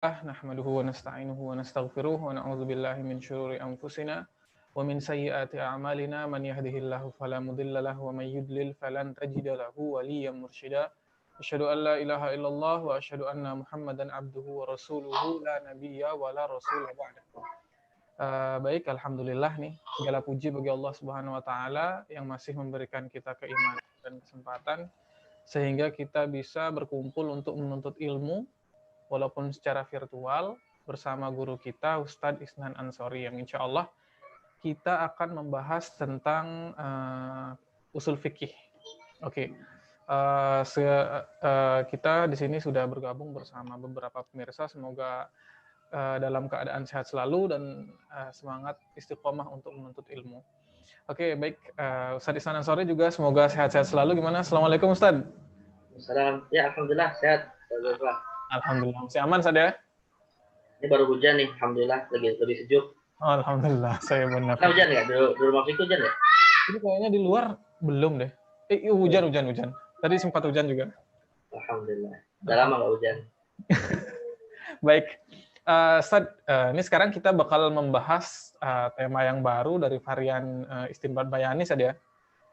Nahmaduhu wa nasta'inuhu wa nastaghfiruh wa na'udzu billahi min syururi anfusina wa min sayyiati a'malina man yahdihillahu fala mudilla lahu wa may yudlil falan tajida lahu waliyyan mursyida. Asyhadu an la ilaha illallah wa asyhadu anna Muhammadan abduhu wa rasuluhu la nabiyya wa la rasula ba'dahu. Baik, alhamdulillah nih, segala puji bagi Allah Subhanahu wa taala yang masih memberikan kita keimanan dan kesempatan sehingga kita bisa berkumpul untuk menuntut ilmu walaupun secara virtual bersama guru kita Ustadz Isnan Ansori yang insya Allah kita akan membahas tentang usul fikih. Oke, kita di sini sudah bergabung bersama beberapa pemirsa. Semoga dalam keadaan sehat selalu dan semangat istiqomah untuk menuntut ilmu. Oke, baik. Ustadz Isnan Ansori juga semoga sehat-sehat selalu. Gimana? Assalamualaikum Ustadz. Assalamualaikum. Ya, alhamdulillah sehat. Alhamdulillah. Masih aman, Ustadz ya? Ini baru hujan nih, alhamdulillah lebih sejuk. Oh, alhamdulillah, saya benar. Nah, hujan nggak? Di rumah Fiku hujan ya? Ini kayaknya di luar belum deh. Hujan. Tadi sempat hujan juga. Alhamdulillah. Udah lama nggak hujan. Baik. Ustadz, ini sekarang kita bakal membahas tema yang baru dari varian Istinbat Bayani, Ustadz ya.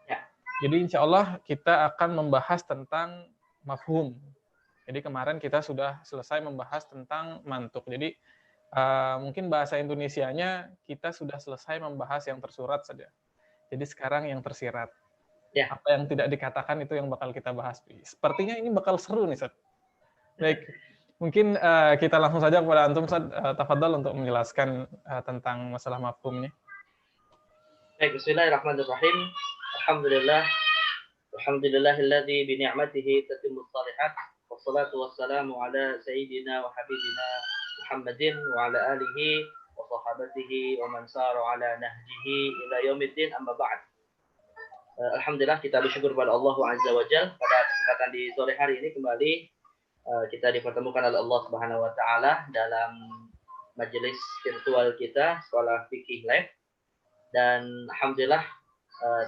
Ya. Jadi insya Allah kita akan membahas tentang mafhum. Jadi kemarin kita sudah selesai membahas tentang mantuk. Jadi mungkin bahasa Indonesianya kita sudah selesai membahas yang tersurat saja. Jadi sekarang yang tersirat. Ya. Apa yang tidak dikatakan itu yang bakal kita bahas. Sepertinya ini bakal seru nih, Ustaz. Baik, mungkin kita langsung saja kepada antum, Ustaz. Tafadhal untuk menjelaskan tentang masalah mafhum ini. Baik, bismillahirrahmanirrahim. Alhamdulillah. Alhamdulillahilladzi bi ni'matihi tatimmus shalihat. Wassalatu wassalamu ala sayyidina wa habibina Muhammadin wa ala alihi wa sahabatihi wa man sara ala nahjihi ila yaumiddin, amma ba'd. Alhamdulillah, kita bersyukur kepada Allah Azza wa Jalla pada kesempatan di sore hari ini kembali kita dipertemukan oleh Allah Subhanahu wa taala dalam majelis virtual kita Sekolah Fikih Live. Dan alhamdulillah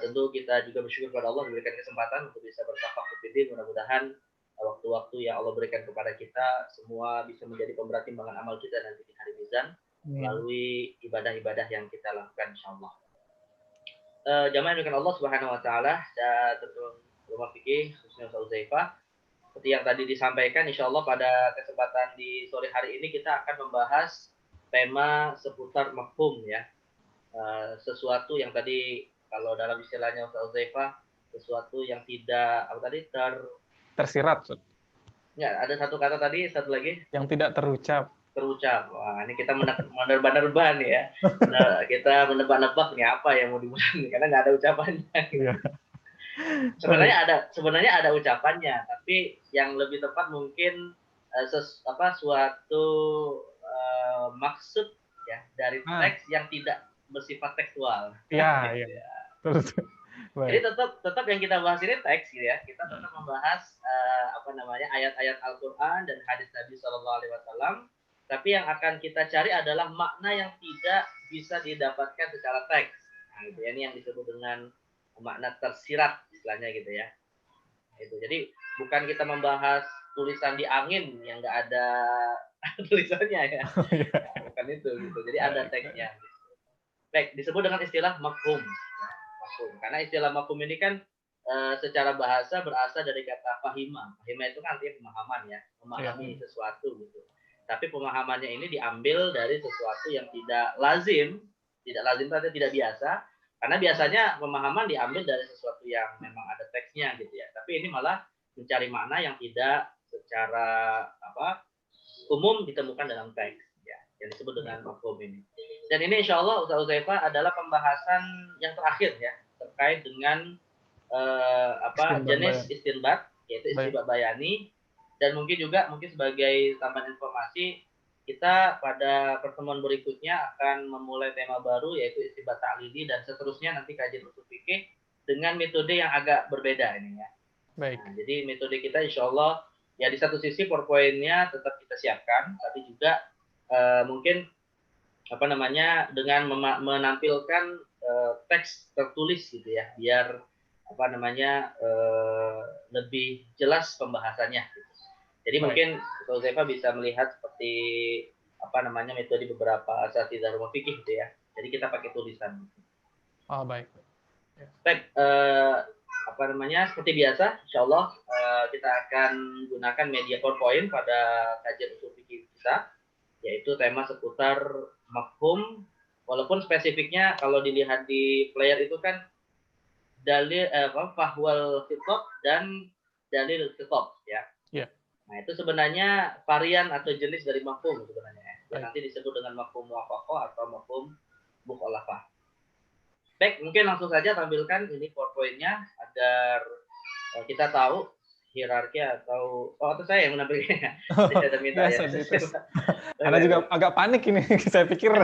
tentu kita juga bersyukur kepada Allah diberikan kesempatan untuk bisa bertafaqquh fiddin. Mudah-mudahan waktu-waktu yang Allah berikan kepada kita semua bisa menjadi pemberat timbangan amal kita nanti di hari mizan melalui ibadah-ibadah yang kita lakukan insyaallah. Jamaah yang Allah Subhanahu wa taala dan tentu rumah fikih khususnya Ustaz Uzaifah, seperti yang tadi disampaikan, insyaallah pada kesempatan di sore hari ini kita akan membahas tema seputar mafhum ya. Sesuatu yang tadi kalau dalam istilahnya Ustaz Uzaifah, sesuatu yang tidak tersirat. Ya, ada satu kata tadi, satu lagi yang tidak terucap. Wah, ini kita menerba-nerba nih ya. Nah, kita menebak-nebak nih apa yang mau dibuat karena nggak ada ucapannya. Iya. Sebenarnya ada ucapannya, tapi yang lebih tepat mungkin suatu maksud ya dari teks yang tidak bersifat tekstual. Iya. Terus. Jadi tetap yang kita bahas ini teks gitu ya. Kita tetap membahas ayat-ayat Al-Qur'an dan hadis Nabi Shallallahu alaihi wasallam. Tapi yang akan kita cari adalah makna yang tidak bisa didapatkan secara teks. Nah, gitu ya. Ini yang disebut dengan makna tersirat istilahnya gitu ya. Itu. Jadi bukan kita membahas tulisan di angin yang nggak ada tulisannya ya. Bukan itu gitu. Jadi ada teksnya. Baik, disebut dengan istilah mafhum. Karena istilah mafhum ini kan secara bahasa berasal dari kata fahima. Fahima itu kan artinya pemahaman ya, memahami sesuatu gitu. Tapi pemahamannya ini diambil dari sesuatu yang tidak lazim berarti tidak biasa. Karena biasanya pemahaman diambil dari sesuatu yang memang ada teksnya gitu ya. Tapi ini malah mencari makna yang tidak secara umum ditemukan dalam teks ya, yang disebut dengan mafhum ini. Dan ini insya Allah Ustaz Uzaifah adalah pembahasan yang terakhir ya terkait dengan jenis istinbat, yaitu istinbat bayani. Dan mungkin sebagai tambahan informasi, kita pada pertemuan berikutnya akan memulai tema baru yaitu istinbat ta'lili dan seterusnya nanti kajian usul fikih dengan metode yang agak berbeda ini ya. Baik. Nah, jadi metode kita insya Allah ya di satu sisi PowerPoint-nya tetap kita siapkan, tapi juga mungkin dengan menampilkan teks tertulis gitu ya, biar lebih jelas pembahasannya gitu. Jadi Baik. mungkin Ustaz Zaifa bisa melihat seperti apa namanya metode beberapa asatidzah rumah fikih gitu ya. Jadi kita pakai tulisan. Oh, baik. Baik, apa namanya seperti biasa, insya Allah kita akan gunakan media PowerPoint pada kajian usul fikih kita, yaitu tema seputar mafhum. Walaupun spesifiknya kalau dilihat di player itu kan dalil fahwal khitab dan dalil khitab ya. Iya. Nah, itu sebenarnya varian atau jenis dari mafhum sebenarnya. Yang Baik. nanti disebut dengan mafhum muwafaqah atau mafhum mukhalafah. Baik, mungkin langsung saja tampilkan ini PowerPoint-nya agar kita tahu hierarki atau atau saya yang menampilkannya. Saya ada minta ya. Anda juga agak panik ini. Saya pikir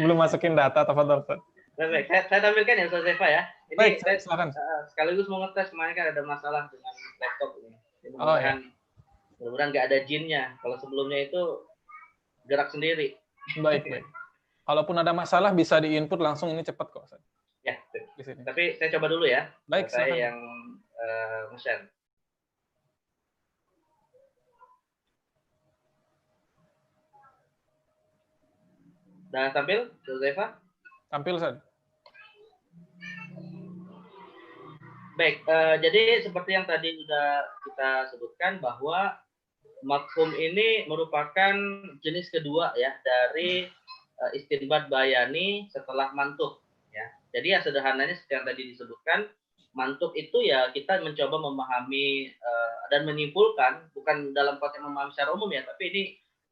belum masukin data, tafadhol. Baik, saya tampilkan ya Ustaz Zaifa ya. Ini Baik, saya silakan. Sekaligus mau ngetes, kemarin kan ada masalah dengan laptop ini. Mudah-mudahan nggak ada jinnya. Kalau sebelumnya itu gerak sendiri. Baik. Kalaupun ada masalah bisa di-input langsung, ini cepat kok. Ya, di sini. Tapi saya coba dulu ya. Baik, saya silakan. yang nge-share. Udah tampil, Ustaz Zaifa? Tampil, Ustaz. Baik, jadi seperti yang tadi sudah kita sebutkan bahwa mafhum ini merupakan jenis kedua ya dari istinbat bayani setelah mantuk ya. Jadi ya sederhananya seperti yang tadi disebutkan, mantuk itu ya kita mencoba memahami dan menyimpulkan, bukan dalam konteks memahami secara umum ya, tapi ini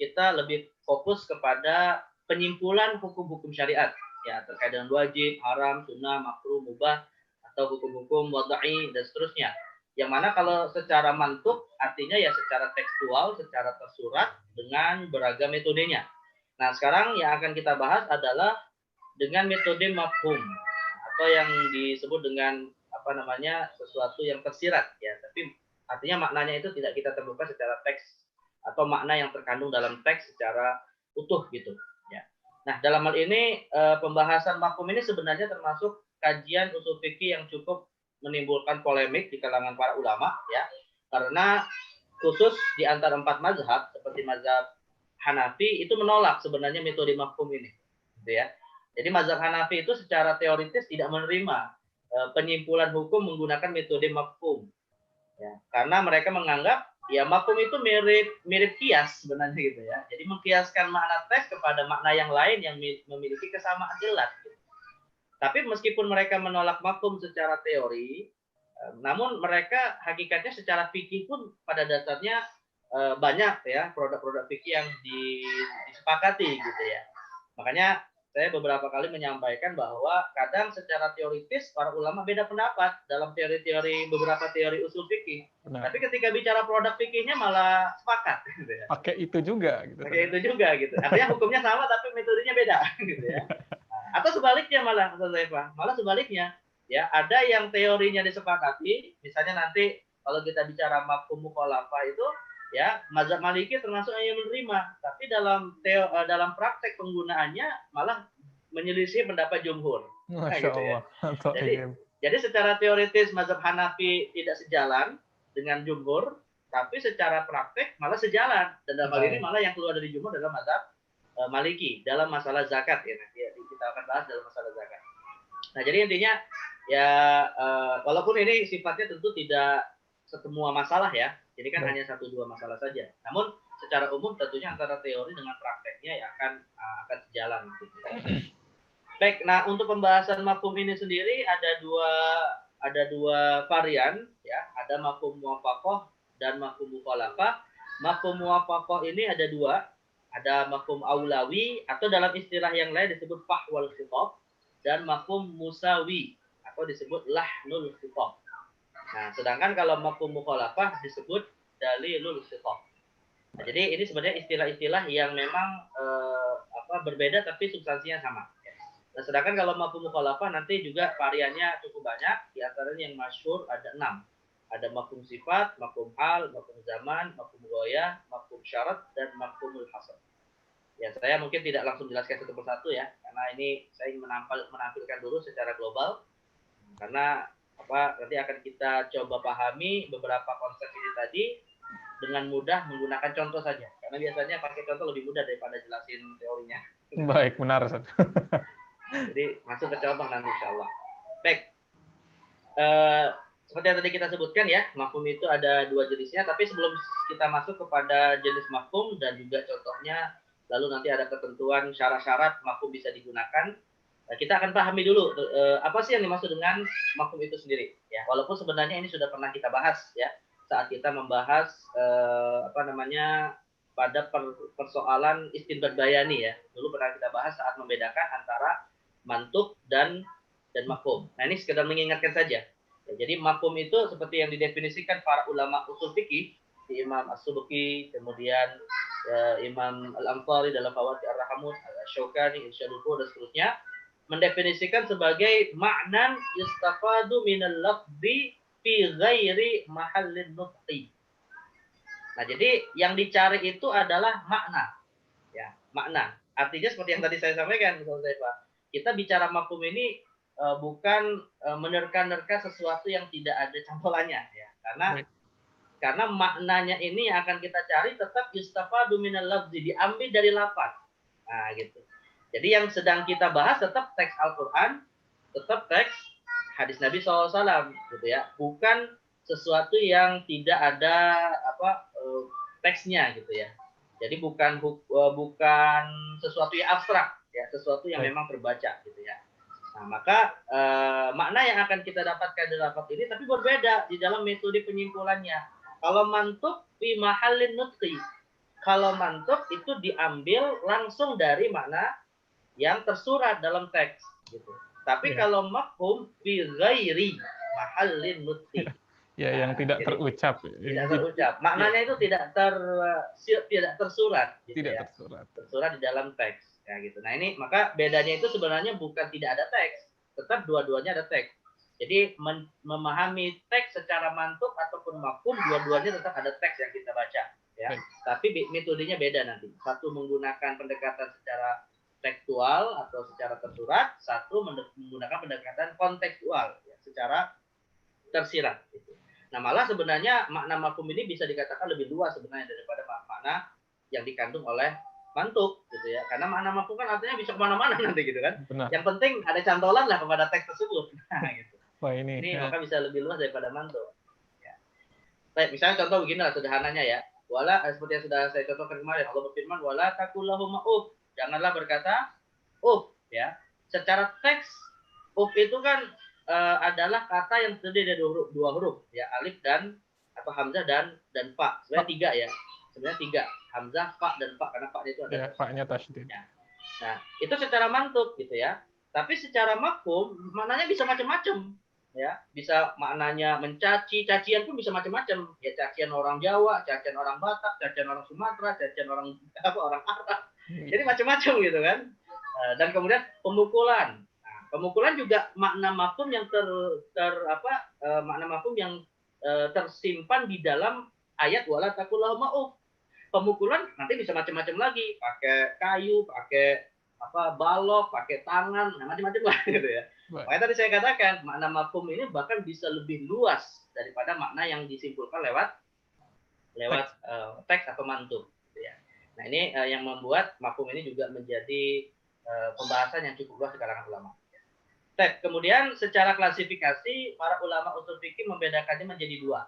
kita lebih fokus kepada penyimpulan hukum-hukum syariat ya terkait dengan wajib, haram, sunnah, makruh, mubah, atau hukum-hukum wadai dan seterusnya. Yang mana kalau secara mantuk artinya ya secara tekstual, secara tersurat dengan beragam metodenya. Nah, sekarang yang akan kita bahas adalah dengan metode mafhum atau yang disebut dengan apa namanya sesuatu yang tersirat ya, tapi artinya maknanya itu tidak kita temukan secara teks atau makna yang terkandung dalam teks secara utuh gitu ya. Nah, dalam hal ini pembahasan mafhum ini sebenarnya termasuk kajian usul fikih yang cukup menimbulkan polemik di kalangan para ulama ya, karena khusus di antara 4 mazhab seperti mazhab Hanafi itu menolak sebenarnya metode mafhum ini gitu ya. Jadi mazhab Hanafi itu secara teoritis tidak menerima penyimpulan hukum menggunakan metode mafhum ya, karena mereka menganggap ya mafhum itu mirip kias sebenarnya gitu ya. Jadi mengkiaskan makna teks kepada makna yang lain yang memiliki kesamaan jelas gitu. Tapi meskipun mereka menolak mafhum secara teori, namun mereka hakikatnya secara fikih pun pada dasarnya banyak ya produk-produk fikih yang disepakati gitu ya. Makanya saya beberapa kali menyampaikan bahwa kadang secara teoritis para ulama beda pendapat dalam teori-teori beberapa teori usul fikih. Benar. Tapi ketika bicara produk fikihnya malah sepakat gitu ya. Pakai itu juga gitu. Pakai itu juga gitu. Artinya hukumnya sama tapi metodenya beda gitu ya. Atau sebaliknya malah Ustaz Zaifa, malah sebaliknya ya, ada yang teorinya disepakati, misalnya nanti kalau kita bicara mafhum mukhalafah itu ya mazhab Maliki termasuk yang menerima, tapi dalam praktek penggunaannya malah menyelisih pendapat jumhur. Masya gitu Allah. Ya. Jadi secara teoritis mazhab Hanafi tidak sejalan dengan jumhur, tapi secara praktek malah sejalan. Dan dalam hal ini malah yang keluar dari jumhur adalah mazhab Maliki dalam masalah zakat ya, nanti kita akan bahas dalam masalah zakat. Nah, jadi intinya ya walaupun ini sifatnya tentu tidak semua masalah ya, jadi kan hanya 1-2 masalah saja. Namun secara umum tentunya antara teori dengan prakteknya ya akan sejalan gitu. Baik, nah untuk pembahasan mafhum ini sendiri ada dua varian ya, ada mafhum muwafaqah dan mafhum mukhalafah. Mafhum muwafaqah ini ada 2. Ada mafhum aulawi atau dalam istilah yang lain disebut fahwal khitab, dan mafhum musawi atau disebut lahnul khitab. Nah, sedangkan kalau mafhum mukhalafah disebut dalilul khitab. Nah, jadi ini sebenarnya istilah-istilah yang memang berbeda tapi substansinya sama. Nah, sedangkan kalau mafhum mukhalafah nanti juga variannya cukup banyak, di antaranya yang masyhur ada 6. Ada mafhum sifat, mafhum hal, mafhum zaman, mafhum ghayah, mafhum syarat, dan mafhumul hasr. Ya, saya mungkin tidak langsung jelaskan satu persatu ya, karena ini saya ingin menampilkan dulu secara global. Karena nanti akan kita coba pahami beberapa konsep ini tadi dengan mudah menggunakan contoh saja. Karena biasanya pakai contoh lebih mudah daripada jelasin teorinya. Baik, benar Ustaz. Jadi masuk ke contoh nanti insya Allah. Baik. Seperti yang tadi kita sebutkan ya, mafhum itu ada dua jenisnya. Tapi sebelum kita masuk kepada jenis mafhum dan juga contohnya, lalu nanti ada ketentuan syarat-syarat mafhum bisa digunakan. Kita akan pahami dulu apa sih yang dimaksud dengan mafhum itu sendiri. Ya, walaupun sebenarnya ini sudah pernah kita bahas ya saat kita membahas pada persoalan istinbat bayani ya. Dulu pernah kita bahas saat membedakan antara mantuk dan mafhum. Nah, ini sekedar mengingatkan saja. Ya, jadi mafhum itu seperti yang didefinisikan para ulama usul fikih, Imam As-Subki, kemudian Imam Al-Amthari dalam Fawaid Ar-Rahamut, Al-Syaukani, Irsyadul Fuhul dan seterusnya, mendefinisikan sebagai ma'nan yustafadu minal lafzi fi ghairi mahallin nutqi. Nah, jadi yang dicari itu adalah makna. Ya, makna. Artinya seperti yang tadi saya sampaikan, kita bicara mafhum ini bukan menerka-nerka sesuatu yang tidak ada campurannya ya. Karena maknanya ini yang akan kita cari tetap yustafadu minal lafzi, diambil dari lafaz. Nah, gitu. Jadi yang sedang kita bahas tetap teks Al-Qur'an, tetap teks hadis Nabi SAW gitu ya. Bukan sesuatu yang tidak ada teksnya gitu ya. Jadi bukan sesuatu yang abstrak ya, sesuatu yang memang terbaca gitu ya. Nah, maka makna yang akan kita dapatkan dari lafaz ini tapi berbeda di dalam metode penyimpulannya. Kalau mantuk fi mahallin nutqi. Kalau mantuk itu diambil langsung dari makna yang tersurat dalam teks gitu. Tapi kalau mafhum fi ghairi mahallin nutqi. Ya, yang tidak terucap. Tidak terucap. Maknanya itu tidak tersurat gitu tidak ya. tersurat di dalam teks. Ya gitu. Nah, ini maka bedanya itu sebenarnya bukan tidak ada teks, tetap dua-duanya ada teks. Jadi memahami teks secara mantuk ataupun mafhum, dua-duanya tetap ada teks yang kita baca ya. Tapi metodenya beda nanti. Satu menggunakan pendekatan secara tekstual atau secara tersurat, satu menggunakan pendekatan kontekstual ya, secara tersirat gitu. Nah, malah sebenarnya makna mafhum ini bisa dikatakan lebih luas sebenarnya daripada makna yang dikandung oleh mantuk gitu ya, karena makna mafhum kan artinya bisa kemana-mana nanti gitu kan. Benar. Yang penting ada cantolan lah kepada teks tersebut. Nah, gitu. Wah, ini maka bisa lebih luas daripada mantuk. Ya. Baik, misalnya contoh begini lah sederhananya ya. Wala seperti yang sudah saya contohkan kemarin, Allah berfirman wala taqullahum janganlah berkata ya. Secara teks itu kan adalah kata yang terdiri dari dua huruf ya, alif dan atau hamzah dan fa. Sebenarnya tiga ya. Sebenarnya tiga, hamzah, fa dan fa, karena fa itu ada fa-nya tasydid. Ya. Nah, itu secara mantuk gitu ya. Tapi secara mafhum maknanya bisa macam-macam ya. Bisa maknanya mencaci, cacian pun bisa macam-macam. Ya, cacian orang Jawa, cacian orang Batak, cacian orang Sumatera, cacian orang Arab. Jadi macam-macam gitu kan. Dan kemudian pemukulan. Nah, pemukulan juga makna mafhum yang makna mafhum yang tersimpan di dalam ayat wala taqullahum. Pemukulan nanti bisa macam-macam lagi, pakai kayu, pakai balok, pakai tangan, macam-macam lah gitu ya. Makanya tadi saya katakan makna mafhum ini bahkan bisa lebih luas daripada makna yang disimpulkan lewat teks atau mantuk gitu ya. Nah, ini yang membuat mafhum ini juga menjadi pembahasan yang cukup luas di kalangan ulama. Kemudian secara klasifikasi para ulama usul fikih membedakannya menjadi dua,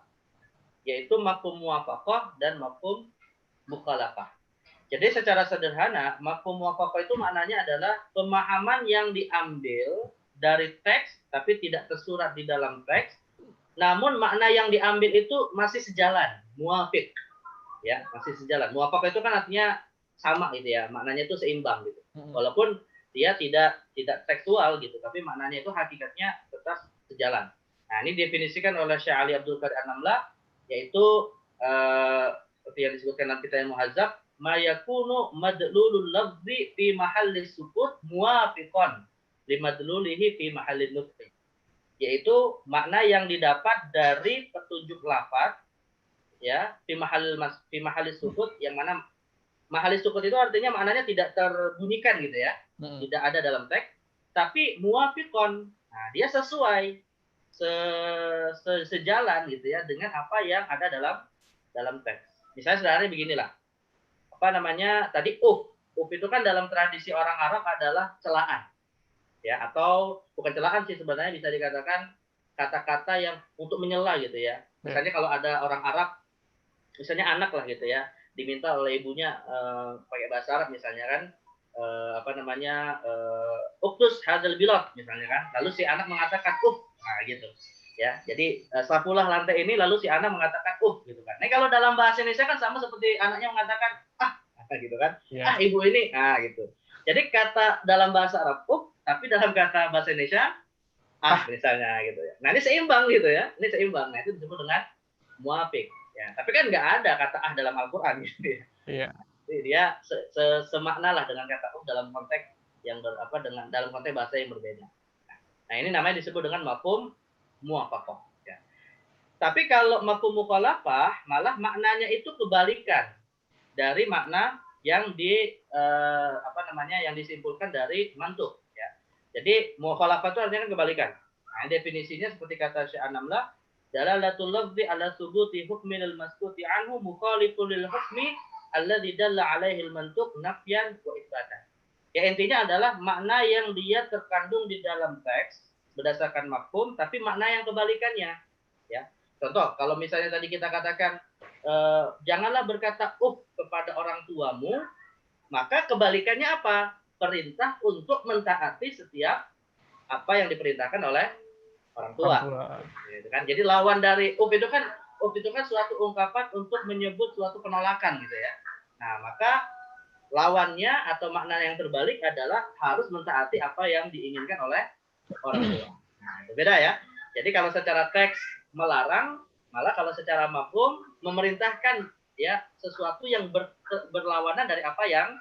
yaitu mafhum muwafaqah dan mafhum mukhalafah. Jadi secara sederhana, mafhum muwafaqah itu maknanya adalah pemahaman yang diambil dari teks tapi tidak tersurat di dalam teks, namun makna yang diambil itu masih sejalan, muwafiq. Ya, masih sejalan. Muwafaqah itu kan artinya sama gitu ya, maknanya itu seimbang gitu. Walaupun dia tidak tekstual gitu, tapi maknanya itu hakikatnya tetap sejalan. Nah, ini definisikan oleh Syekh Ali Abdul Qadir An-Namlah, yaitu seperti yang disebutkan dalam kitab Muhazzab, ma yakunu madlulul lafzi fi mahalli sukut muwafiqan limadlulihi fi mahallin nutqi. Yaitu makna yang didapat dari petunjuk lafaz ya, fi mahalli sukut, yang mana mahalli sukut itu artinya maknanya tidak terbunyikan gitu ya. Tidak ada dalam teks, tapi muwafiqan. Nah, dia sesuai sejalan gitu ya dengan apa yang ada dalam teks. Misalnya sederhananya beginilah. Apa namanya? Tadi uf itu kan dalam tradisi orang Arab adalah celaan. Ya, atau bukan celaan sih sebenarnya, bisa dikatakan kata-kata yang untuk menyela gitu ya. Misalnya kalau ada orang Arab, misalnya anak lah gitu ya, diminta oleh ibunya pakai bahasa Arab misalnya kan, apa namanya, uktus hadzal bilad misalnya kan, lalu si anak mengatakan nah gitu ya. Jadi sapulah lantai ini, lalu si anak mengatakan gitu kan. Nah kalau dalam bahasa Indonesia kan sama seperti anaknya mengatakan gitu kan, ibu ini gitu. Jadi kata dalam bahasa Arab tapi dalam kata bahasa Indonesia misalnya gitu ya. Nah ini seimbang gitu ya, ini seimbang. Nah itu disebut dengan muafik ya. Tapi kan nggak ada kata dalam Al-Quran gitu ya. Iya. Jadi dia semakna lah dengan kata dalam konteks yang dengan dalam konteks bahasa yang berbeda. Nah ini namanya disebut dengan mafhum muwafaqah ya. Tapi kalau mafhum mukhalafah malah maknanya itu kebalikan dari makna yang yang disimpulkan dari mantuk ya. Jadi mukhalafah itu artinya kan kebalikan. Nah, definisinya seperti kata Syekh An-Namlah, dalalatul lafzi ala thubuti hukmin al-maskuti anhu mukhalifun lil hukmi alladzi dalla alaihi al-mantuq nafyan wa itsbatan. Ya intinya adalah makna yang dia terkandung di dalam teks berdasarkan mafhum tapi makna yang kebalikannya ya. Contoh, kalau misalnya tadi kita katakan janganlah berkata kepada orang tuamu, maka kebalikannya apa? Perintah untuk mentaati setiap apa yang diperintahkan oleh orang tua. Gitu kan? Jadi lawan dari itu kan suatu ungkapan untuk menyebut suatu penolakan gitu ya. Nah, maka lawannya atau makna yang terbalik adalah harus mentaati apa yang diinginkan oleh orang tua. Nah, itu beda ya. Jadi kalau secara teks melarang, malah kalau secara mafhum memerintahkan ya sesuatu yang berlawanan dari apa yang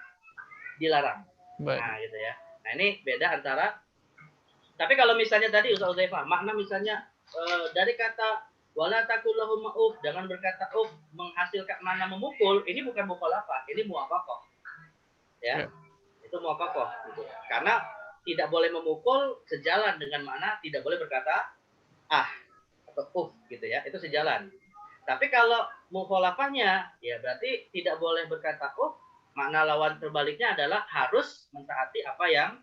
dilarang. Baik. Nah, gitu ya. Nah, ini beda antara. Tapi kalau misalnya tadi Ustaz Uzaifah, makna misalnya dari kata wala taqul lahum jangan berkata menghasilkan makna memukul, ini bukan mukhalafah, ini muwafaqah. Ya. Itu muwafaqah gitu. Karena tidak boleh memukul sejalan dengan makna tidak boleh berkata atau gitu ya, itu sejalan. Tapi kalau mukhalafahnya ya berarti tidak boleh berkata makna lawan terbaliknya adalah harus mentaati apa yang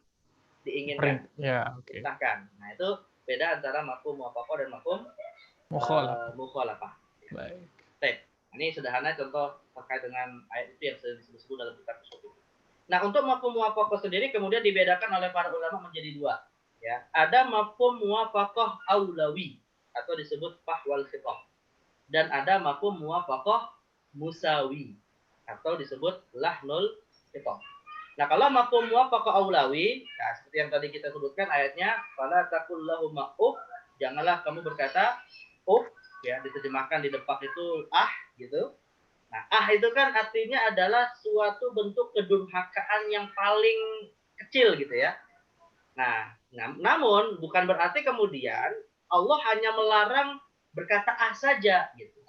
diinginkan. Ya, oke. Nah, itu beda antara mafhum muwafaqah dan mafhum mukhalafah. Baik. Ini sederhana contoh terkait dengan ayat itu yang disebut dalam kitab usul. Nah, untuk mafhum muwafaqah sendiri kemudian dibedakan oleh para ulama menjadi dua. Ya, ada mafhum muwafaqah aulawi atau disebut fahwal khitab. Dan ada mafhum muwafaqah musawi atau disebut lahnul khitab. Nah, kalau mafhum muwafaqah aulawi, nah seperti yang tadi kita sebutkan ayatnya, fala taqul lahum janganlah kamu berkata ya, diterjemahkan di depan itu gitu. Nah, itu kan artinya adalah suatu bentuk kedurhakaan yang paling kecil gitu ya. Nah, namun bukan berarti kemudian Allah hanya melarang berkata saja gitu.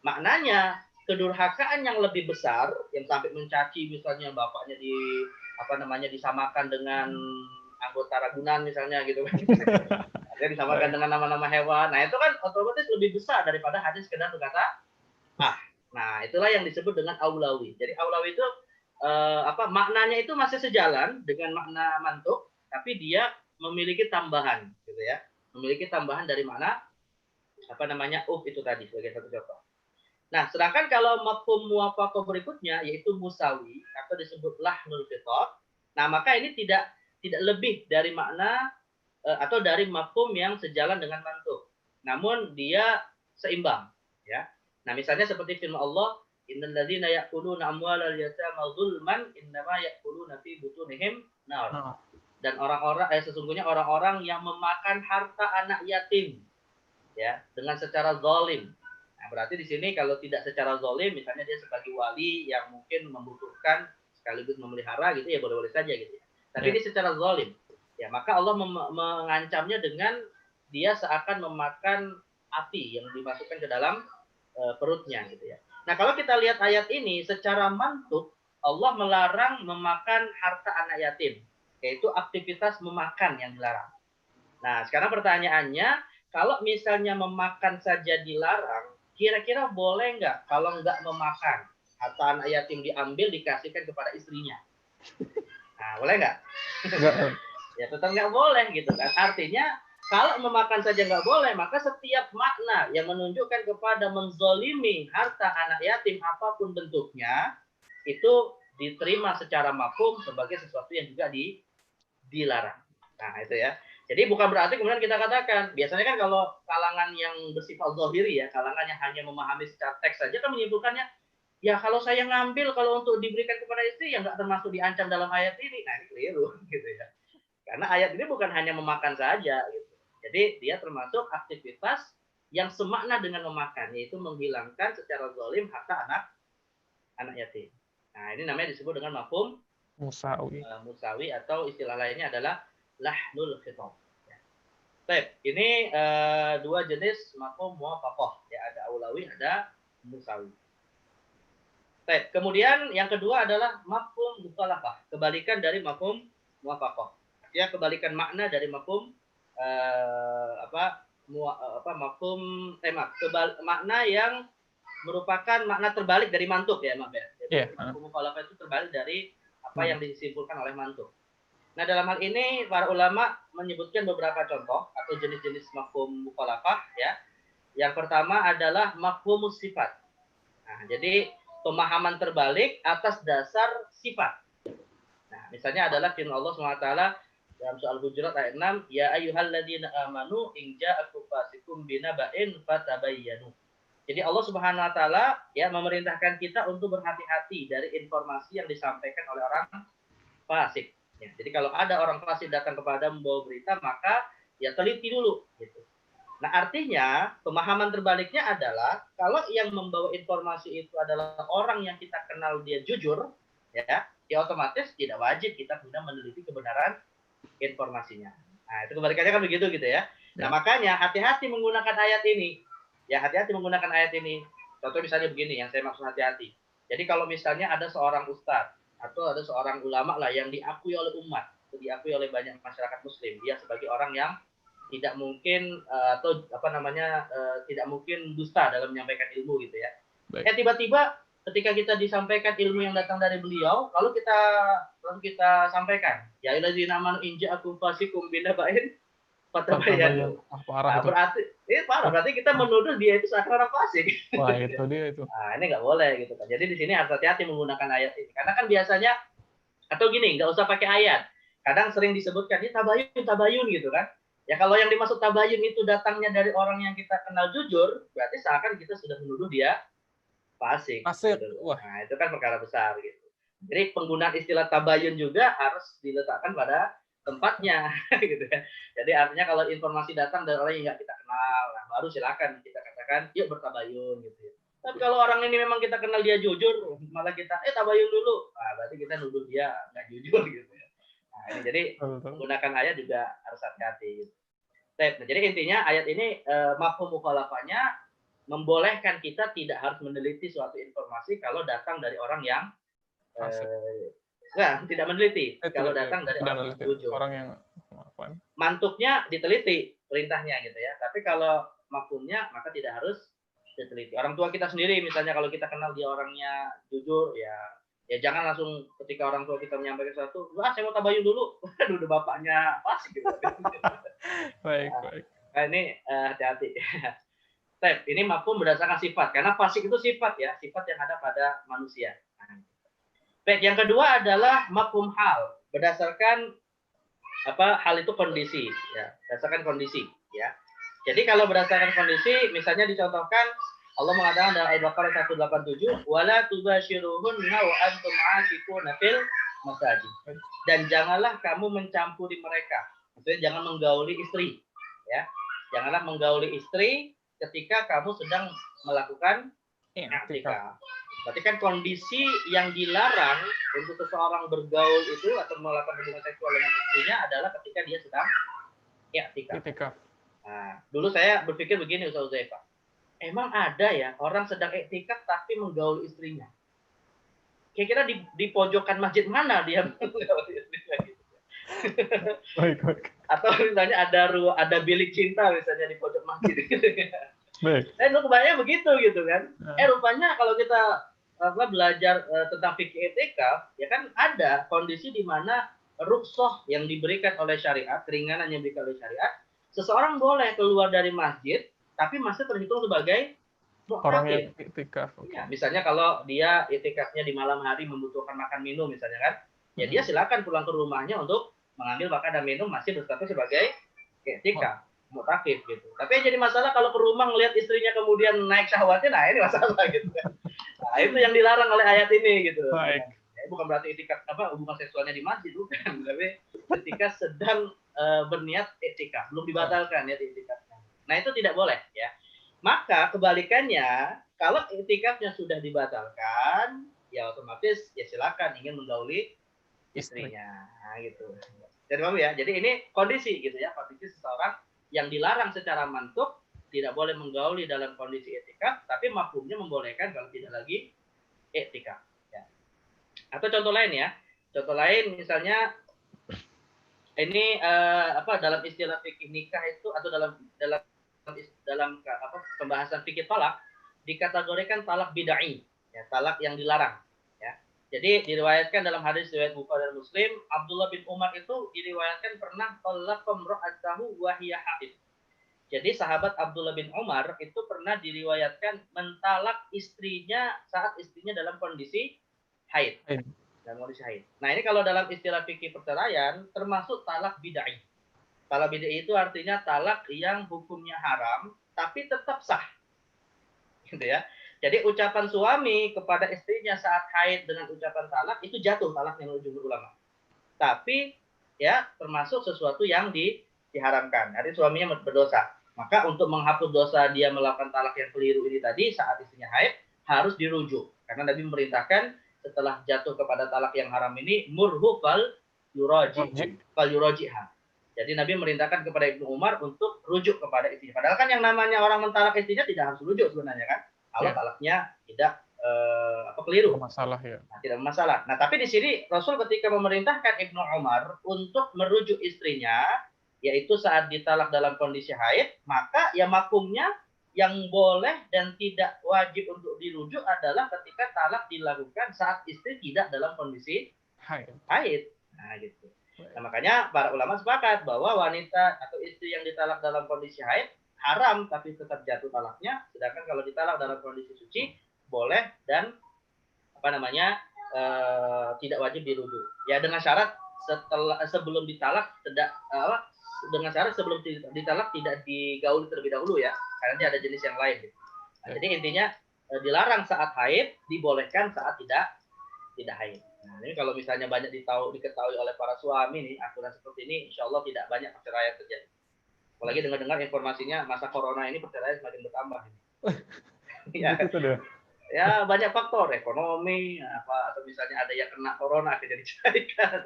Maknanya kedurhakaan yang lebih besar yang sampai mencaci misalnya bapaknya disamakan dengan anggota ragunan misalnya gitu kan. Dia disamakan dengan nama-nama hewan. Nah, itu kan otomatis lebih besar daripada hanya sekedar berkata Nah, itulah yang disebut dengan aulawi. Jadi aulawi itu maknanya itu masih sejalan dengan makna mantuk, tapi dia memiliki tambahan gitu ya. Memiliki tambahan dari makna itu tadi sebagai satu contoh. Nah, sedangkan kalau mafhum muwafaqah berikutnya yaitu musawi atau disebut lahnul khitab, nah maka ini tidak lebih dari makna atau dari mafhum yang sejalan dengan mantuk. Namun dia seimbang, ya. Nah, misalnya seperti firman Allah, innal ladzina ya'kuluna amwalal yatama dzulman innama ya'kuluna fi butunihim nar. Dan sesungguhnya orang-orang yang memakan harta anak yatim ya dengan secara zalim. Nah, berarti di sini kalau tidak secara zalim, misalnya dia sebagai wali yang mungkin membutuhkan sekaligus memelihara gitu ya boleh-boleh saja gitu ya. Tapi ini secara zalim. Ya, maka Allah mengancamnya dengan dia seakan memakan api yang dimasukkan ke dalam perutnya gitu ya. Nah, kalau kita lihat ayat ini secara mantuk Allah melarang memakan harta anak yatim, yaitu aktivitas memakan yang dilarang. Nah, sekarang pertanyaannya, kalau misalnya memakan saja dilarang, kira-kira boleh nggak kalau nggak memakan atau anak yatim diambil dikasihkan kepada istrinya? Nah, boleh nggak? Ya tetap nggak boleh gitu kan. Artinya kalau memakan saja nggak boleh, maka setiap makna yang menunjukkan kepada menzolimi harta anak yatim apapun bentuknya, itu diterima secara mafhum sebagai sesuatu yang juga dilarang. Nah itu ya. Jadi bukan berarti kemudian kita katakan, biasanya kan kalau kalangan yang bersifat zahiri ya, kalangan yang hanya memahami secara teks saja kan menyimpulkannya, ya kalau saya ngambil kalau untuk diberikan kepada istri ya nggak termasuk diancam dalam ayat ini. Nah ini keliru gitu ya. Karena ayat ini bukan hanya memakan saja gitu. Jadi dia termasuk aktivitas yang semakna dengan memakan, yaitu menghilangkan secara zalim harta anak yatim. Nah ini namanya disebut dengan mafhum musawi atau istilah lainnya adalah lahnul khitab. Ya. Baik, ini dua jenis mafhum muwafaqah. Ya, ada aulawi, ada musawi. Baik, kemudian yang kedua adalah mafhum mukhalafah, kebalikan dari mafhum muwafaqah. Ya, kebalikan makna dari mafhum mafhum makna yang merupakan makna terbalik dari mantuk ya, maaf ya. Jadi mafhum mukhalafah itu terbalik dari apa yang disimpulkan oleh mantuk. Nah, dalam hal ini para ulama menyebutkan beberapa contoh atau jenis-jenis mafhum mukhalafah ya. Yang pertama adalah mafhum sifat. Nah, jadi pemahaman terbalik atas dasar sifat. Nah, misalnya adalah firman Allah SWT dalam soal Hujurat ayat 6, ya ayyuhalladzina amanu in ja'akum fasiqun binaba'in fatabayyanu. Jadi Allah Subhanahu wa taala ya memerintahkan kita untuk berhati-hati dari informasi yang disampaikan oleh orang fasik. Ya, jadi kalau ada orang fasik datang kepada membawa berita, maka ya teliti dulu gitu. Nah, artinya pemahaman terbaliknya adalah kalau yang membawa informasi itu adalah orang yang kita kenal dia jujur, ya otomatis tidak wajib kita kemudian meneliti kebenaran informasinya. Nah, itu kebalikannya kan begitu gitu ya. Nah, makanya hati-hati menggunakan ayat ini. Ya, hati-hati menggunakan ayat ini. Contoh misalnya begini, yang saya maksud hati-hati. Jadi kalau misalnya ada seorang ustadz atau ada seorang ulama lah yang diakui oleh umat, diakui oleh banyak masyarakat muslim, dia sebagai orang yang tidak mungkin tidak mungkin dusta dalam menyampaikan ilmu gitu ya. Tiba-tiba ketika kita disampaikan ilmu yang datang dari beliau, lalu kita sampaikan, ya alladzina amanu in ja'akum fasiqun binaba'in fatabayyanu. Parah itu. Berarti kita menuduh dia itu seakan orang fasik. Wah, itu dia itu. Nah, ini nggak boleh gitu kan. Jadi di sini harus hati-hati menggunakan ayat ini. Karena kan biasanya atau gini, nggak usah pakai ayat. Kadang sering disebutkan ini tabayun gitu kan. Ya kalau yang dimaksud tabayun itu datangnya dari orang yang kita kenal jujur, berarti seakan kita sudah menuduh dia fasik. Gitu. Nah, itu kan perkara besar gitu. Jadi penggunaan istilah tabayun juga harus diletakkan pada tempatnya gitu ya. Jadi artinya kalau informasi datang dari orang yang nggak kita kenal, nah baru silakan kita katakan yuk bertabayun gitu ya. Tapi kalau orang ini memang kita kenal dia jujur, malah kita tabayun dulu, nah berarti kita nuduh dia nggak jujur gitu ya. Nah ini jadi menggunakan ayat juga harus hati-hati gitu. Nah, jadi intinya ayat ini mafhum mukhalafahnya membolehkan kita tidak harus meneliti suatu informasi kalau datang dari orang yang tidak meneliti kalau datang dari orang yang jujur. Orang yang mantuknya diteliti perintahnya gitu ya. Tapi kalau mafhumnya maka tidak harus diteliti. Orang tua kita sendiri misalnya kalau kita kenal dia orangnya jujur ya jangan langsung ketika orang tua kita menyampaikan sesuatu, wah saya mau tabayun dulu. Udah bapaknya fasik gitu. Baik. Nah, ini hati-hati. Ini mafhum berdasarkan sifat karena fasik itu sifat ya, sifat yang ada pada manusia. Baik, yang kedua adalah mafhum hal, berdasarkan hal itu kondisi ya, berdasarkan kondisi ya. Jadi kalau berdasarkan kondisi misalnya dicontohkan Allah mengatakan dalam Al-Baqarah 187 wala tubashiruhunna wa antum aakifuna fil masajid. Dan janganlah kamu mencampuri mereka. Maksudnya jangan menggauli istri ya. Janganlah menggauli istri ketika kamu sedang melakukan i'tikaf. Berarti kan kondisi yang dilarang untuk seseorang bergaul itu atau melakukan hubungan seksual dengan istrinya adalah ketika dia sedang i'tikaf. Nah, dulu saya berpikir begini Ustaz Uzaifah. Emang ada ya orang sedang i'tikaf tapi menggaul istrinya? Kira-kira di pojokan masjid mana dia menggaul istrinya gitu. Baik. Atau misalnya ada bilik cinta misalnya di pojok masjid gitu. Baik. Lu kebayang begitu gitu kan. Rupanya kalau kita belajar tentang fikih etikaf, ya kan ada kondisi di mana rukhsah yang diberikan oleh syariat, keringanan yang diberikan oleh syariat, seseorang boleh keluar dari masjid, tapi masih terhitung sebagai Orang yang mu'takif. iktikaf. Ya, misalnya kalau dia itikafnya di malam hari membutuhkan makan minum misalnya kan, ya dia silakan pulang ke rumahnya untuk mengambil makan dan minum masih berstatus sebagai iktikaf, mu'takif gitu. Tapi yang jadi masalah kalau ke rumah ngelihat istrinya kemudian naik syahwatnya, nah ini masalah gitu kan. Nah, itu yang dilarang oleh ayat ini gitu. Baik. Ya, bukan berarti itikaf hubungan seksualnya di masjid, bukan, tapi ketika sedang berniat iktikaf, belum dibatalkan niat iktikafnya. Nah, itu tidak boleh ya. Maka kebalikannya, kalau iktikafnya sudah dibatalkan, ya otomatis ya silakan ingin menggauli istrinya. Nah, gitu. Jadi paham ya? Jadi ini kondisi gitu ya, kondisi seseorang yang dilarang secara mantuk tidak boleh menggauli dalam kondisi iktikaf, tapi mafhumnya membolehkan kalau tidak lagi iktikaf. Ya. Atau contoh lain ya, contoh lain misalnya ini dalam istilah fikih nikah itu atau dalam pembahasan fikih talak dikategorikan talak bid'ai, ya, talak yang dilarang. Ya. Jadi diriwayatkan dalam hadis riwayat Bukhari dan Muslim, Abdullah bin Umar itu diriwayatkan pernah talak imra'atahu wa hiya haid. Jadi sahabat Abdullah bin Umar itu pernah diriwayatkan mentalak istrinya saat istrinya dalam kondisi haid. Dalam kondisi haid. Nah, ini kalau dalam istilah fikih perceraian termasuk talak bid'ai. Talak bid'ai itu artinya talak yang hukumnya haram tapi tetap sah. Gitu ya. Jadi ucapan suami kepada istrinya saat haid dengan ucapan talak itu jatuh talaknya menurut jumhur ulama. Tapi ya termasuk sesuatu yang diharamkan. Artinya suaminya berdosa. Maka untuk menghapus dosa dia melakukan talak yang keliru ini tadi saat istrinya haid harus dirujuk. Karena Nabi memerintahkan setelah jatuh kepada talak yang haram ini murhu fal yurajiha. Jadi Nabi merintahkan kepada Ibnu Umar untuk rujuk kepada istrinya. Padahal kan yang namanya orang mentalak istrinya tidak harus rujuk sebenarnya kan. Kalau talaknya tidak keliru. Masalah ya. Nah, tidak masalah. Nah, tapi di sini Rasul ketika memerintahkan Ibnu Umar untuk merujuk istrinya, yaitu saat ditalak dalam kondisi haid, maka ya makumnya yang boleh dan tidak wajib untuk dirujuk adalah ketika talak dilakukan saat istri tidak dalam kondisi haid. Nah, gitu. Nah, makanya para ulama sepakat bahwa wanita atau istri yang ditalak dalam kondisi haid haram tapi tetap jatuh talaknya, sedangkan kalau ditalak dalam kondisi suci boleh dan tidak wajib dirujuk. Ya dengan syarat sebelum ditalak dengan syarat sebelum ditalak tidak digauli terlebih dahulu ya, karena dia ada jenis yang lain. Nah, jadi intinya dilarang saat haid, dibolehkan saat tidak haid. Nah, ini kalau misalnya banyak diketahui oleh para suami nih aturan seperti ini, insya Allah tidak banyak perceraian terjadi. Apalagi dengar informasinya masa corona ini perceraian semakin bertambah. Ya banyak faktor ekonomi atau misalnya ada yang kena corona akhirnya diceraikan.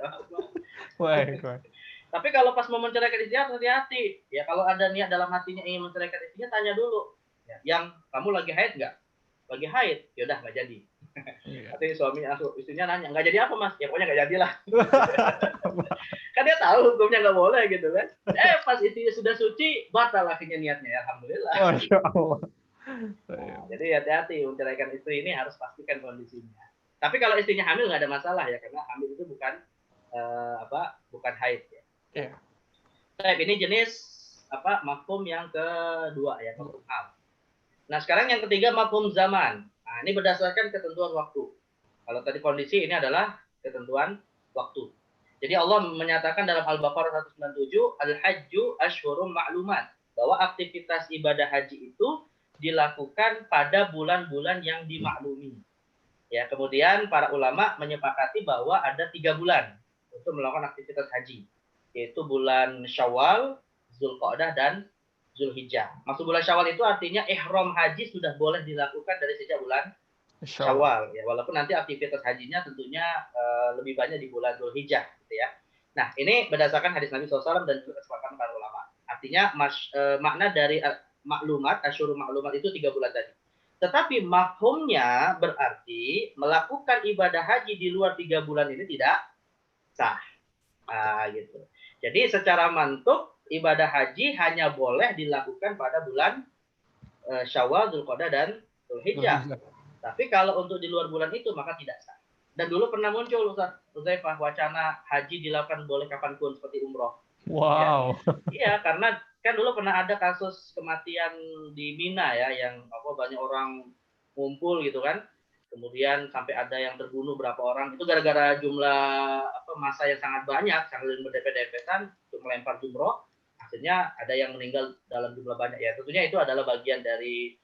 Tapi kalau pas mau menceraikan istrinya hati-hati. Ya kalau ada niat dalam hatinya ingin menceraikan istrinya tanya dulu. Ya, yang kamu lagi haid nggak? Lagi haid, yaudah nggak jadi. Nanti istrinya nanya nggak jadi apa mas? Ya pokoknya nggak jadilah. Kan dia tahu hukumnya nggak boleh gitu kan. Pas istrinya sudah suci batal akhirnya niatnya. Ya, alhamdulillah. Masya Allah. Nah, jadi hati-hati menceraikan istri ini harus pastikan kondisinya. Tapi kalau istrinya hamil nggak ada masalah ya karena hamil itu bukan haid ya. Yeah. Ini jenis mafhum yang kedua ya, mafhum hal. Nah sekarang yang ketiga mafhum zaman. Nah ini berdasarkan ketentuan waktu. Kalau tadi kondisi ini adalah ketentuan waktu. Jadi Allah menyatakan dalam Al-Baqarah 197 al-hajju asyhurum ma'lumat bahwa aktivitas ibadah haji itu dilakukan pada bulan-bulan yang dimaklumi. Ya, kemudian para ulama menyepakati bahwa ada 3 bulan untuk melakukan aktivitas haji, yaitu bulan Syawal, Zulqa'dah, dan Zulhijjah. Maksud bulan Syawal itu artinya ihram haji sudah boleh dilakukan dari sejak bulan Syawal. Ya, walaupun nanti aktivitas hajinya tentunya lebih banyak di bulan Zulhijjah, gitu ya. Nah, ini berdasarkan hadis Nabi SAW dan juga kesepakatan para ulama. Artinya makna dari maklumat, asyhurul maklumat itu 3 bulan tadi. Tetapi mafhumnya berarti melakukan ibadah haji di luar 3 bulan ini tidak sah. Gitu. Jadi secara mantuk ibadah haji hanya boleh dilakukan pada bulan Syawal, Dzulqa'dah dan Dzulhijjah. Tapi kalau untuk di luar bulan itu maka tidak sah. Dan dulu pernah muncul Ustaz Uzaifah wacana haji dilakukan boleh kapanpun seperti umroh. Wow. Iya, karena kan dulu pernah ada kasus kematian di Mina ya, yang banyak orang ngumpul gitu kan. Kemudian sampai ada yang terbunuh berapa orang. Itu gara-gara jumlah masa yang sangat banyak, sangat berdempet-dempetan untuk melempar jumroh. Akhirnya ada yang meninggal dalam jumlah banyak ya. Tentunya itu adalah bagian dari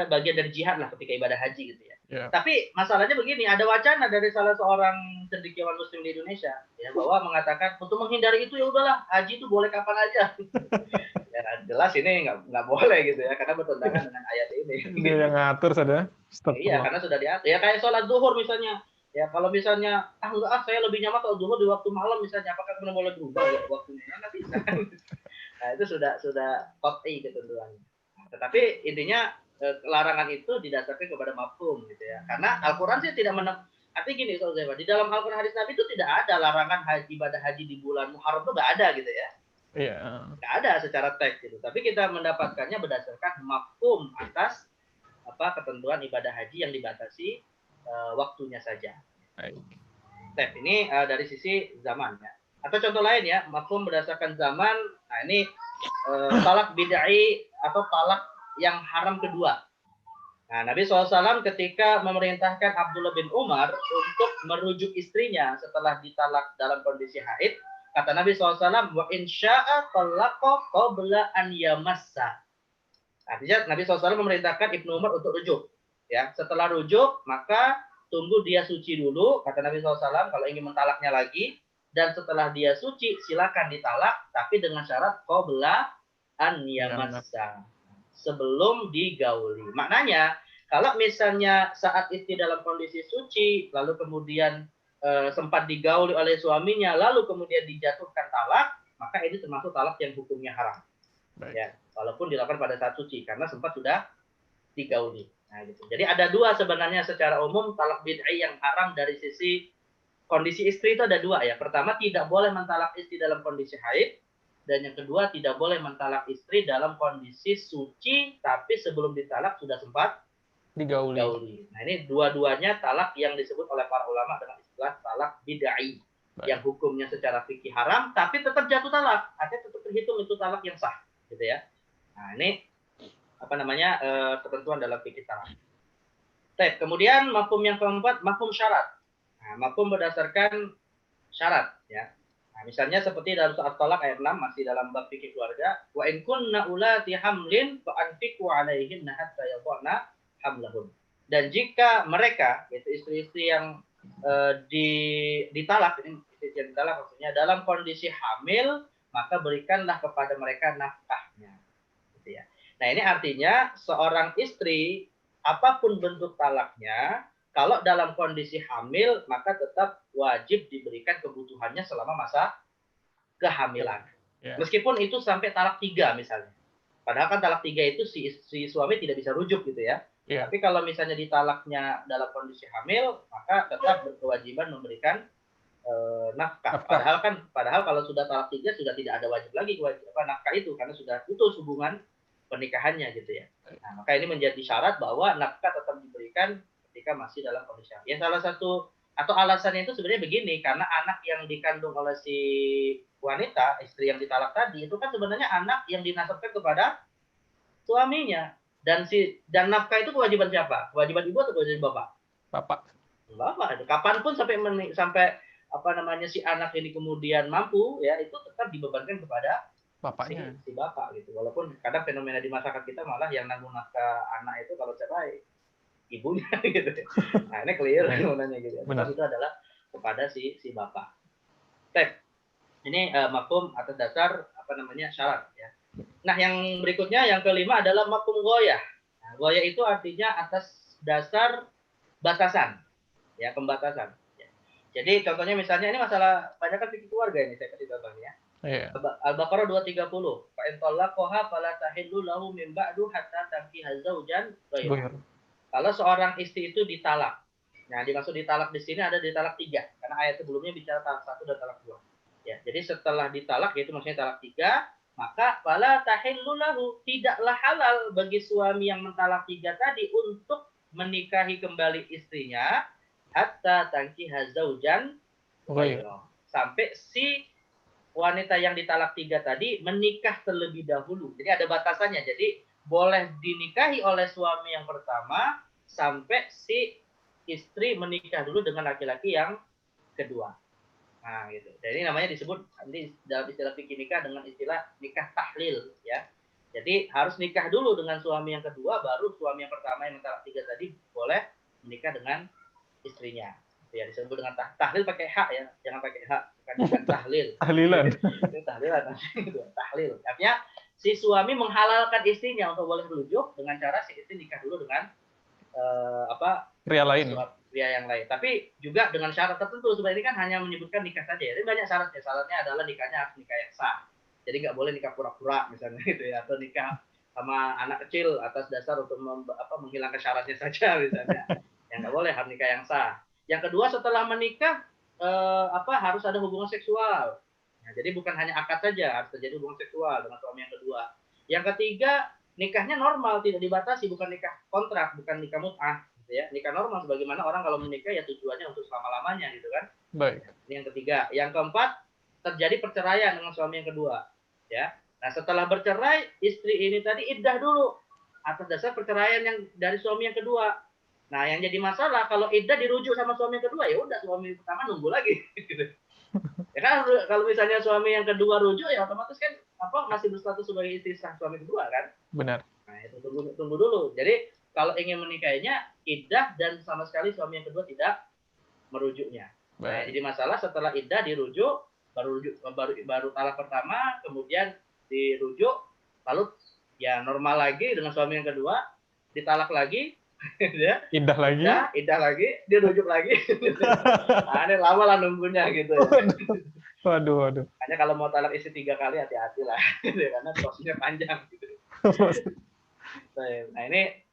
bagian dari jihad lah ketika ibadah haji gitu ya. Yeah. Tapi masalahnya begini, ada wacana dari salah seorang cendekiawan muslim di Indonesia ya, bahwa mengatakan untuk menghindari itu ya udahlah haji itu boleh kapan aja. Ya jelas ini nggak boleh gitu ya, karena bertentangan dengan ayat ini. Dia yang ngatur saja. Iya, karena sudah diatur. Ya kayak sholat zuhur misalnya. Ya kalau misalnya saya lebih nyaman kalau zuhur di waktu malam misalnya, apakah kemudian boleh berubah ya waktunya? Nggak bisa. Nah itu sudah qat'i ketentuannya. Tetapi intinya larangan itu didasarkan kepada mafhum gitu ya. Karena Al-Qur'an sih tidak artinya gini di dalam Al-Qur'an hadis Nabi itu tidak ada larangan ibadah haji di bulan Muharram, itu nggak ada gitu ya. Iya. Nggak ada secara teks gitu. Tapi kita mendapatkannya berdasarkan mafhum atas ketentuan ibadah haji yang dibatasi waktunya saja. Baik. Ini dari sisi zaman ya. Atau contoh lain ya, mafhum berdasarkan zaman. Nah ini talak bid'ai atau talak yang haram kedua. Nah, Nabi SAW ketika memerintahkan Abdullah bin Umar untuk merujuk istrinya setelah ditalak dalam kondisi haid, kata Nabi SAW, wa insya'a talaqa qabla an yamassa. Artinya Nabi SAW memerintahkan Ibnu Umar untuk rujuk. Ya, setelah rujuk maka tunggu dia suci dulu, kata Nabi SAW, kalau ingin mentalaknya lagi. Dan setelah dia suci silakan ditalak, tapi dengan syarat qabla an yamassa, sebelum digauli. Maknanya kalau misalnya saat istri dalam kondisi suci lalu kemudian sempat digauli oleh suaminya lalu kemudian dijatuhkan talak, maka ini termasuk talak yang hukumnya haram. Baik. Ya, walaupun dilakukan pada saat suci karena sempat sudah digauli. Nah, gitu. Jadi ada dua sebenarnya secara umum talak bid'ai yang haram dari sisi kondisi istri itu ada dua ya. Pertama, tidak boleh mentalak istri dalam kondisi haid. Dan yang kedua, tidak boleh mentalak istri dalam kondisi suci, tapi sebelum ditalak sudah sempat digauli. Nah ini dua-duanya talak yang disebut oleh para ulama dengan istilah talak bid'ai. Yang hukumnya secara fikih haram, tapi tetap jatuh talak. Artinya tetap terhitung itu talak yang sah. Gitu ya. Nah ini ketentuan dalam fikih talak. Kemudian mafhum yang keempat, mafhum syarat. Nah, mafhum berdasarkan syarat ya. Nah, misalnya seperti dalam surat Talak ayat 6 masih dalam bab fikih keluarga, wa in kunna ulati hamlin fa anfiqu alaihinna hatta yadhana hamlahun. Dan jika mereka yaitu istri-istri yang ditalak, ini istri yang ditalak maksudnya dalam kondisi hamil, maka berikanlah kepada mereka nafkahnya. Gitu ya. Nah, ini artinya seorang istri apapun bentuk talaknya, kalau dalam kondisi hamil, maka tetap wajib diberikan kebutuhannya selama masa kehamilan. Yeah. Meskipun itu sampai talak 3 misalnya. Padahal kan talak 3 itu si suami tidak bisa rujuk gitu ya. Yeah. Tapi kalau misalnya ditalaknya dalam kondisi hamil, maka tetap berkewajiban memberikan nafkah. Padahal kalau sudah talak 3 sudah tidak ada wajib lagi nafkah itu karena sudah putus hubungan pernikahannya gitu ya. Nah, maka ini menjadi syarat bahwa nafkah tetap diberikan ketika masih dalam kondisi hamil. Ya salah satu atau alasannya itu sebenarnya begini, karena anak yang dikandung oleh si wanita, istri yang ditalak tadi, itu kan sebenarnya anak yang dinasabkan kepada suaminya. Dan nafkah itu kewajiban siapa? Kewajiban ibu atau kewajiban bapak? Bapak. Kapanpun sampai si anak ini kemudian mampu, ya itu tetap dibebankan kepada bapaknya, si bapak gitu. Walaupun kadang fenomena di masyarakat kita malah yang nanggung nafkah anak itu kalau cerai ibunya gitu. Nah, ini clear sebenarnya gitu. Benar. Itu adalah kepada si bapak. Ini mafhum atas dasar syarat ya. Nah, yang berikutnya yang kelima adalah mafhum ghoyah. Nah, ghoyah itu artinya atas dasar batasan. Ya, pembatasan. Ya. Jadi contohnya misalnya ini masalah banyak kan fikih keluarga ini saya kasih contohnya. Yeah. Al-Baqarah 230. Fa in talaqaha fala tahillu lahu min ba'du hatta tankiha zawjan ghayrahu. Kalau seorang istri itu ditalak. Nah, dimaksud ditalak di sini ada ditalak 3 karena ayat sebelumnya bicara talak 1 dan talak 2. Ya, jadi setelah ditalak yaitu maksudnya talak 3, maka fala tahillu lahu, tidaklah halal bagi suami yang mentalak 3 tadi untuk menikahi kembali istrinya hatta tankiha zaujan ghairah, sampai si wanita yang ditalak 3 tadi menikah terlebih dahulu. Jadi ada batasannya. Jadi boleh dinikahi oleh suami yang pertama sampai si istri menikah dulu dengan laki-laki yang kedua. Nah, gitu. Jadi namanya disebut nanti dalam istilah fikih nikah dengan istilah nikah tahlil, ya. Jadi harus nikah dulu dengan suami yang kedua, baru suami yang pertama yang mentalak 3 tadi boleh menikah dengan istrinya. Ya, disebut dengan tahlil pakai hak ya, jangan pakai hak, bukan tahlil. Tahlilan. Itu tahlilan, tahlil. Artinya si suami menghalalkan istrinya untuk boleh merujuk dengan cara si istri nikah dulu dengan pria lain. Pria yang lain. Tapi juga dengan syarat tertentu. Sebenarnya ini kan hanya menyebutkan nikah saja. Jadi banyak syaratnya. Syaratnya adalah nikahnya harus nikah yang sah. Jadi nggak boleh nikah pura-pura misalnya gitu ya, atau nikah sama anak kecil atas dasar untuk menghilangkan syaratnya saja misalnya. Yang nggak boleh, harus nikah yang sah. Yang kedua, setelah menikah harus ada hubungan seksual. Nah, jadi bukan hanya akad saja, harus terjadi hubungan seksual dengan suami yang kedua. Yang ketiga, nikahnya normal, tidak dibatasi, bukan nikah kontrak, bukan nikah mut'ah, gitu ya. Nikah normal sebagaimana orang kalau menikah ya tujuannya untuk selama-lamanya gitu kan. Baik. Ini yang ketiga. Yang keempat, terjadi perceraian dengan suami yang kedua, ya. Nah, setelah bercerai, istri ini tadi iddah dulu atas dasar perceraian yang dari suami yang kedua. Nah, yang jadi masalah kalau iddah dirujuk sama suami yang kedua, ya udah suami pertama nunggu lagi gitu. Ya kan kalau misalnya suami yang kedua rujuk ya otomatis kan masih berstatus sebagai istri sah suami kedua kan? Benar. Nah, itu tunggu dulu. Jadi kalau ingin menikahinya iddah dan sama sekali suami yang kedua tidak merujuknya. Nah, jadi masalah setelah iddah dirujuk, baru talak pertama, kemudian dirujuk, lalu ya normal lagi dengan suami yang kedua, ditalak lagi, ya. Iddah lagi, dirujuk lagi. Nah, ini lama lah nunggunya gitu ya. Waduh. Hanya kalau mau talak istri 3 kali hati-hati lah, karena prosesnya panjang. Gitu. Nah, ini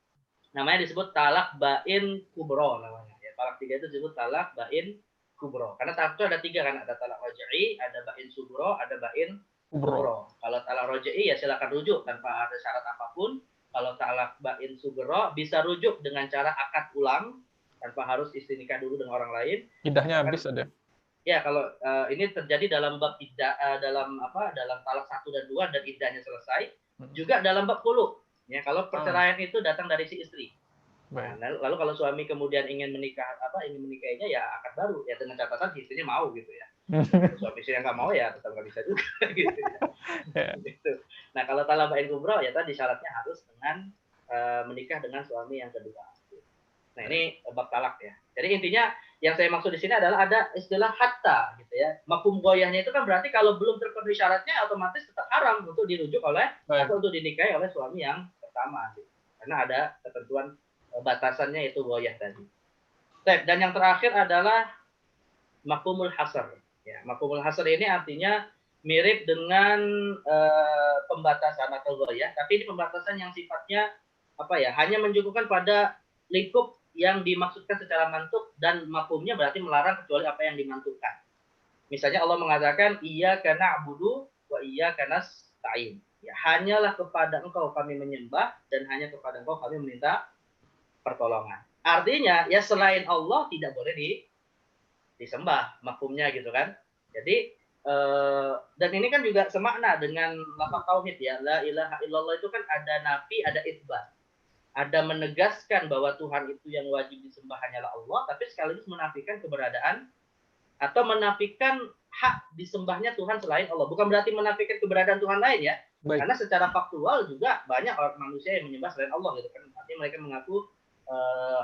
namanya disebut talak bain kubro namanya. Ya, talak 3 itu disebut talak bain kubro. Karena talak itu ada 3 kan, ada talak roj'i, ada bain subro, ada bain kubro. Kalau talak roj'i ya silakan rujuk tanpa ada syarat apapun. Kalau talak bain subro bisa rujuk dengan cara akad ulang tanpa harus istri nikah dulu dengan orang lain. Iddahnya habis ada. Ya, kalau ini terjadi dalam bab iddah, dalam talak 1 dan 2 dan iddahnya selesai. Juga dalam bab khulu. Ya, kalau perceraian itu datang dari si istri. Nah, lalu kalau suami kemudian ingin menikahinya ya akad baru ya dengan catatan istrinya mau gitu ya. Suami istri yang nggak mau ya tetap nggak bisa juga gitu ya. Gitu. Nah, kalau talak bain kubro ya tadi syaratnya harus dengan menikah dengan suami yang kedua. Nah, ini bab talak ya. Jadi intinya yang saya maksud di sini adalah ada istilah hatta gitu ya. Mafhum goyahnya itu kan berarti kalau belum terpenuhi syaratnya otomatis tetap haram untuk dirujuk oleh atau untuk dinikahi oleh suami yang pertama gitu. Karena ada ketentuan batasannya itu goyah tadi. Dan yang terakhir adalah mafhumul hasr. Ya, mafhumul hasr ini artinya mirip dengan pembatasan atau goyah, tapi ini pembatasan yang sifatnya hanya mencukupkan pada lingkup yang dimaksudkan secara mantuk dan mafhumnya berarti melarang kecuali apa yang dimantukkan. Misalnya Allah mengatakan iyyaka na'budu wa iyyaka nasta'in. Ya, hanyalah kepada Engkau kami menyembah dan hanya kepada Engkau kami meminta pertolongan. Artinya ya selain Allah tidak boleh disembah, mafhumnya gitu kan. Jadi dan ini kan juga semakna dengan lafaz tauhid ya. La ilaha illallah itu kan ada nafi, ada itsbat. Ada menegaskan bahwa Tuhan itu yang wajib disembah hanyalah Allah, tapi sekaligus menafikan keberadaan atau menafikan hak disembahnya Tuhan selain Allah. Bukan berarti menafikan keberadaan Tuhan lain ya. Baik. Karena secara faktual juga banyak orang manusia yang menyembah selain Allah gitu kan. Artinya mereka mengaku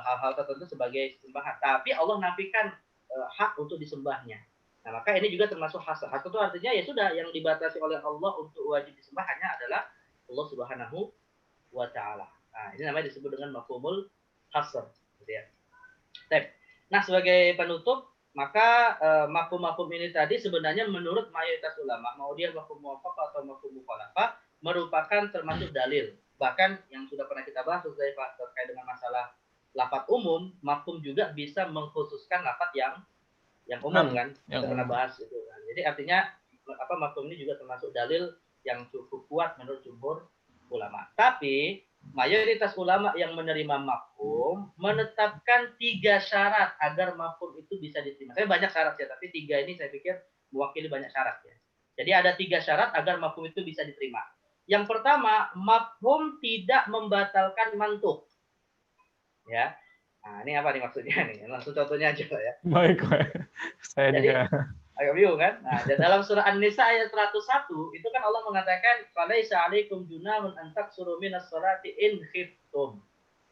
hal-hal tertentu sebagai sembahan. Tapi Allah nafikan hak untuk disembahnya. Nah, maka ini juga termasuk hasr. Hasr itu artinya ya sudah yang dibatasi oleh Allah untuk wajib disembah hanya adalah Allah Subhanahu wa taala. Nah, ini namanya disebut dengan mafhumul hasr, gitu ya. Nah, sebagai penutup, maka mafhum-mafhum ini tadi sebenarnya menurut mayoritas ulama, mau dia mafhum muwafaqah atau mafhum mukhalafah, merupakan termasuk dalil. Bahkan yang sudah pernah kita bahas terkait dengan masalah lafaz umum, mafhum juga bisa mengkhususkan lafaz yang umum kan. Kita pernah bahas itu kan. Jadi artinya mafhum ini juga termasuk dalil yang cukup kuat menurut jumhur ulama. Tapi mayoritas ulama yang menerima mafhum menetapkan 3 syarat agar mafhum itu bisa diterima. Saya banyak syarat ya, tapi 3 ini saya pikir mewakili banyak syarat ya. Jadi ada 3 syarat agar mafhum itu bisa diterima. Yang pertama, mafhum tidak membatalkan mantuk. Ya. Nah, ini apa nih maksudnya nih? Langsung contohnya aja lah ya. Baik, saya Jadi, juga agak bingung kan? Nah, dalam surah An-Nisa ayat 101 itu kan Allah mengatakan falaisa 'alaikum junahun an taqsuru minas sholati in khiftum.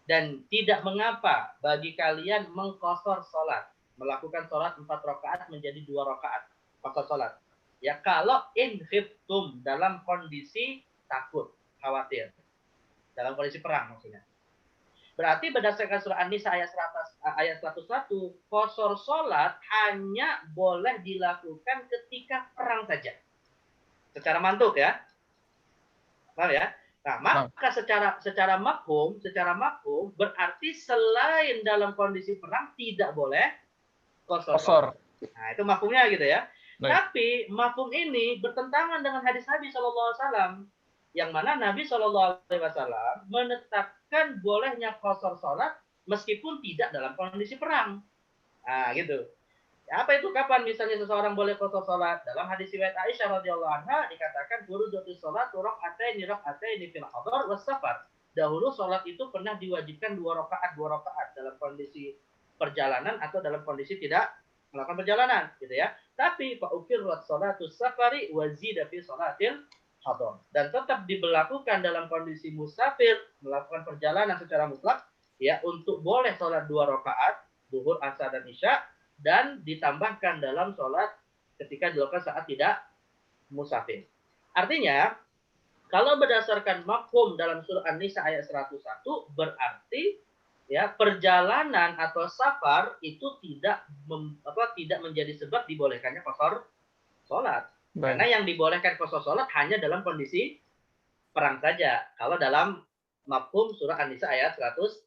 Dan tidak mengapa bagi kalian mengqashar salat, melakukan salat 4 rakaat menjadi 2 rakaat, qashar salat. Ya kalau in khiftum dalam kondisi takut, khawatir. Dalam kondisi perang maksudnya. Berarti berdasarkan surah An-Nisa ayat 101, qashar salat hanya boleh dilakukan ketika perang saja. Secara mantuk ya. Paham ya? Nah, maka secara mafhum berarti selain dalam kondisi perang tidak boleh qashar. Nah, itu mafhumnya gitu ya. Baik. Tapi mafhum ini bertentangan dengan hadis Nabi SAW. Yang mana Nabi SAW menetapkan bolehnya qashar salat meskipun tidak dalam kondisi perang. Nah, gitu. Apa itu kapan misalnya seseorang boleh qashar salat? Dalam hadis riwayat Aisyah radhiyallahu anha dikatakan furudatus salat raka'ataini fil hadar was safar. Dahulu salat itu pernah diwajibkan 2 rakaat dalam kondisi perjalanan atau dalam kondisi tidak melakukan perjalanan, gitu ya. Tapi fa uqirrat salatus safari wa zida fi salatil hadar. Dan tetap diberlakukan dalam kondisi musafir melakukan perjalanan secara mutlak ya untuk boleh salat 2 rakaat zuhur, asar dan isya dan ditambahkan dalam sholat ketika dilakukan saat tidak musafir. Artinya, kalau berdasarkan mafhum dalam surah An-Nisa ayat 101, berarti ya perjalanan atau safar itu tidak menjadi sebab dibolehkannya qashar sholat. Karena yang dibolehkan qashar sholat hanya dalam kondisi perang saja. Kalau dalam mafhum surah An-Nisa ayat 101.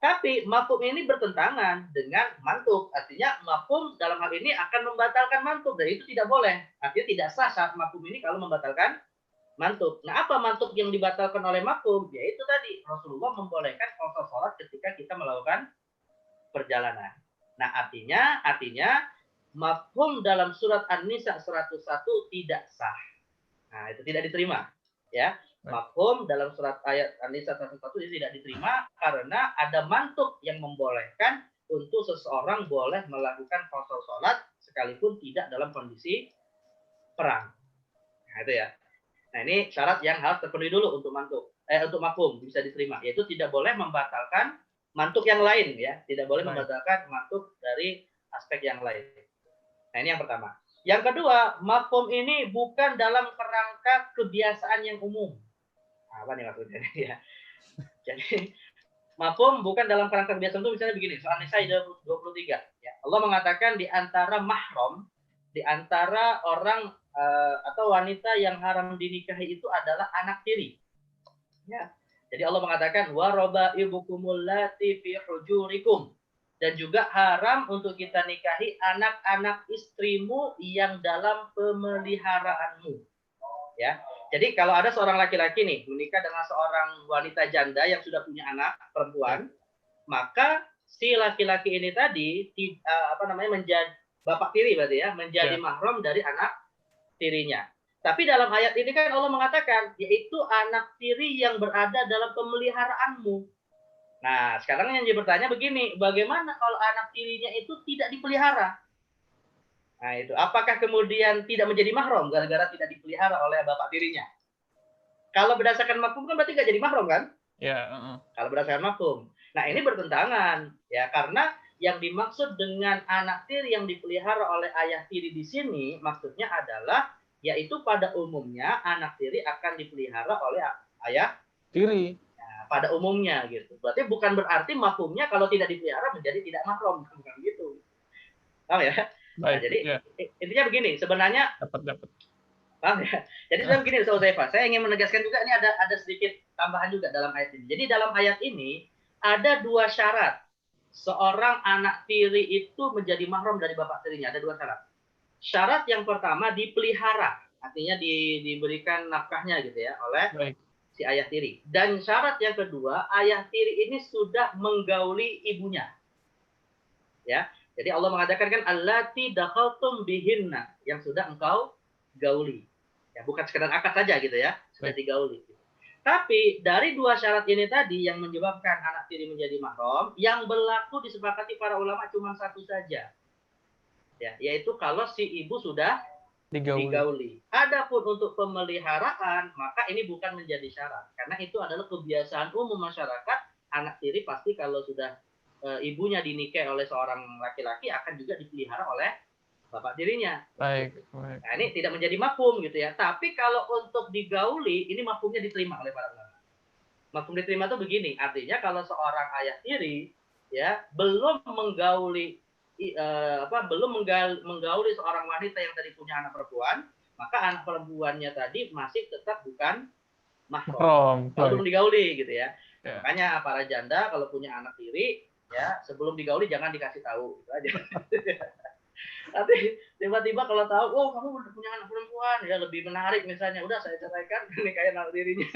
Tapi mafhum ini bertentangan dengan mantuk. Artinya mafhum dalam hal ini akan membatalkan mantuk. Dan itu tidak boleh. Artinya tidak sah saat mafhum ini kalau membatalkan mantuk. Nah, apa mantuk yang dibatalkan oleh mafhum? Yaitu tadi, Rasulullah membolehkan qashar salat ketika kita melakukan perjalanan. Nah, artinya mafhum dalam surat An-Nisa 101 tidak sah. Nah, itu tidak diterima. Ya. Mafhum dalam surat ayat An-Nisa 101 ini tidak diterima karena ada mantuk yang membolehkan untuk seseorang boleh melakukan qashar salat sekalipun tidak dalam kondisi perang. Nah, itu ya. Nah, ini syarat yang harus terpenuhi dulu untuk untuk mafhum bisa diterima, yaitu tidak boleh membatalkan mantuk yang lain ya, tidak boleh membatalkan mantuk dari aspek yang lain. Nah, ini yang pertama. Yang kedua, mafhum ini bukan dalam kerangka kebiasaan yang umum. Apa nih maksudnya ya? Jadi mafhum bukan dalam kerangka kebiasaan itu misalnya begini, soal Nisa 23 ya. Allah mengatakan di antara mahram, di antara orang atau wanita yang haram dinikahi itu adalah anak tiri. Ya. Jadi Allah mengatakan wa rabaibukumul lati fi hujurikum, dan juga haram untuk kita nikahi anak-anak istrimu yang dalam pemeliharaanmu. Ya. Jadi kalau ada seorang laki-laki nih menikah dengan seorang wanita janda yang sudah punya anak perempuan, maka si laki-laki ini tadi menjadi bapak tiri berarti ya, menjadi mahram dari anak tirinya. Tapi dalam ayat ini kan Allah mengatakan yaitu anak tiri yang berada dalam pemeliharaanmu. Nah, sekarang yang jadi bertanya begini, bagaimana kalau anak tirinya itu tidak dipelihara? Nah, itu apakah kemudian tidak menjadi mahram gara-gara tidak dipelihara oleh bapak tirinya? Kalau berdasarkan mafhum kan berarti nggak jadi mahram kan? Ya. Kalau berdasarkan mafhum. Nah, ini bertentangan ya, karena yang dimaksud dengan anak tiri yang dipelihara oleh ayah tiri di sini maksudnya adalah yaitu pada umumnya anak tiri akan dipelihara oleh ayah tiri. Nah, pada umumnya gitu. Berarti bukan berarti mafhumnya kalau tidak dipelihara menjadi tidak mahram, bukan gitu. Paham ya? Nah, jadi intinya begini, sebenarnya dapat. Paham ya? Jadi sebenarnya begini, Ustaz Uzaifah, saya ingin menegaskan juga ini ada sedikit tambahan juga dalam ayat ini. Jadi dalam ayat ini ada 2 syarat seorang anak tiri itu menjadi mahram dari bapak tirinya. Ada 2 syarat. Syarat yang pertama dipelihara. artinya diberikan nafkahnya gitu ya oleh Baik. si ayah tiri. Dan syarat yang kedua, ayah tiri ini sudah menggauli ibunya. Ya. Jadi Allah mengatakan kan allati dakhaltum bihinna, yang sudah engkau gauli. Ya, bukan sekedar akad saja gitu ya, sudah digauli. Tapi dari dua syarat ini tadi yang menyebabkan anak tiri menjadi mahram, yang berlaku disepakati para ulama cuma satu saja. Ya, yaitu kalau si ibu sudah digauli. Adapun untuk pemeliharaan, maka ini bukan menjadi syarat. Karena itu adalah kebiasaan umum masyarakat, anak tiri pasti kalau sudah ibunya dinikahi oleh seorang laki-laki akan juga dipelihara oleh bapak tirinya. Baik. Nah, ini tidak menjadi mafhum gitu ya. Tapi kalau untuk digauli, ini mafhumnya diterima oleh para ulama. Mafhum diterima itu begini, artinya kalau seorang ayah tiri ya belum menggauli menggauli seorang wanita yang tadi punya anak perempuan, maka anak perempuannya tadi masih tetap bukan mahram. Kalau belum digauli gitu ya. Makanya para janda kalau punya anak tiri ya sebelum digauli jangan dikasih tahu gitu aja. Tapi tiba-tiba kalau tahu, oh kamu punya anak perempuan, ya lebih menarik misalnya, udah saya ceraikan, nikahin anak tirinya.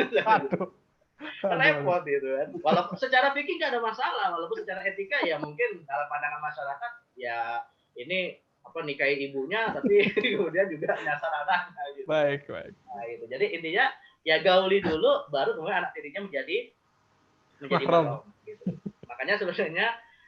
Repot gitu kan. Walaupun secara fikih nggak ada masalah, walaupun secara etika ya mungkin dalam pandangan masyarakat ya ini apa nikahi ibunya, tapi kemudian juga nyasar anaknya gitu. Baik. Nah, gitu. Jadi intinya ya gauli dulu, baru kemudian anak tirinya menjadi mahram. Gitu. Makanya sebenarnya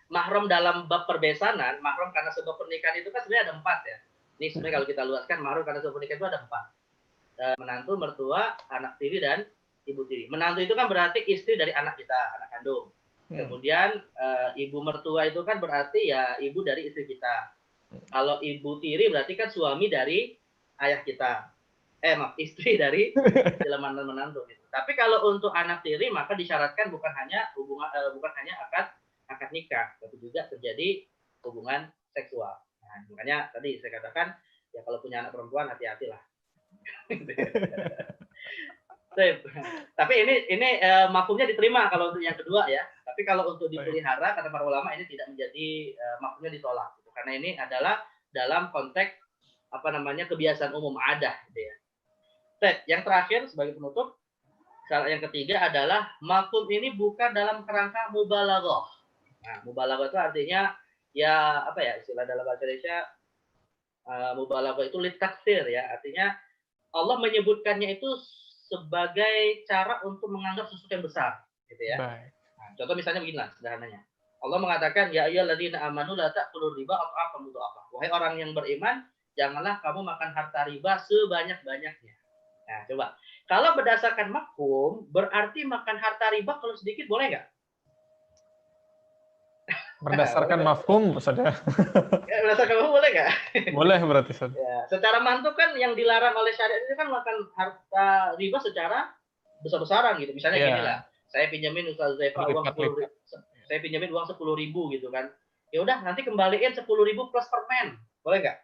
mahram dalam bab perbesanan, mahram karena sebab pernikahan itu kan sebenarnya ada 4 ya. Ini sebenarnya kalau kita luaskan, mahram karena sebab pernikahan itu ada 4. Menantu, mertua, anak tiri, dan ibu tiri. Menantu itu kan berarti istri dari anak kita, anak kandung. Kemudian ibu mertua itu kan berarti ya ibu dari istri kita. Kalau ibu tiri berarti kan suami dari ayah kita. Istri dari jelema menantu. Gitu. Tapi kalau untuk anak tiri maka disyaratkan bukan hanya akad nikah, tapi juga terjadi hubungan seksual. Nah, makanya tadi saya katakan ya kalau punya anak perempuan hati-hatilah. Tapi ini mafhumnya diterima kalau untuk yang kedua ya. Tapi kalau untuk dipelihara kata para ulama ini tidak menjadi mafhumnya ditolak. Gitu. Karena ini adalah dalam konteks kebiasaan umum adah gitu ya. Yang terakhir sebagai penutup, syarat yang ketiga adalah mafhum ini bukan dalam kerangka mubalaghah. Nah, mubalaghah itu artinya ya istilah dalam bahasa Indonesia mubalaghah itu litaksir ya, artinya Allah menyebutkannya itu sebagai cara untuk menganggap sesuatu yang besar gitu ya. Nah, contoh misalnya beginilah sederhananya. Allah mengatakan ya ayyuhalladzina amanu la ta'kulur riba adhafan mudha'afah. Wahai orang yang beriman, janganlah kamu makan harta riba sebanyak-banyaknya. Nah, coba. Kalau berdasarkan mafhum, berarti makan harta riba kalau sedikit boleh nggak? Berdasarkan mafhum, saudara. Ya, berdasarkan mafhum boleh nggak? Boleh berarti, saudara. Ya, secara mantuk kan yang dilarang oleh syariat itu kan makan harta riba secara besar-besaran gitu. Misalnya gini lah, saya pinjamin Ustaz Zaifa uang 10.000, saya pinjamin uang 10.000 gitu kan. Ya udah nanti kembaliin 10.000 plus permen, boleh nggak?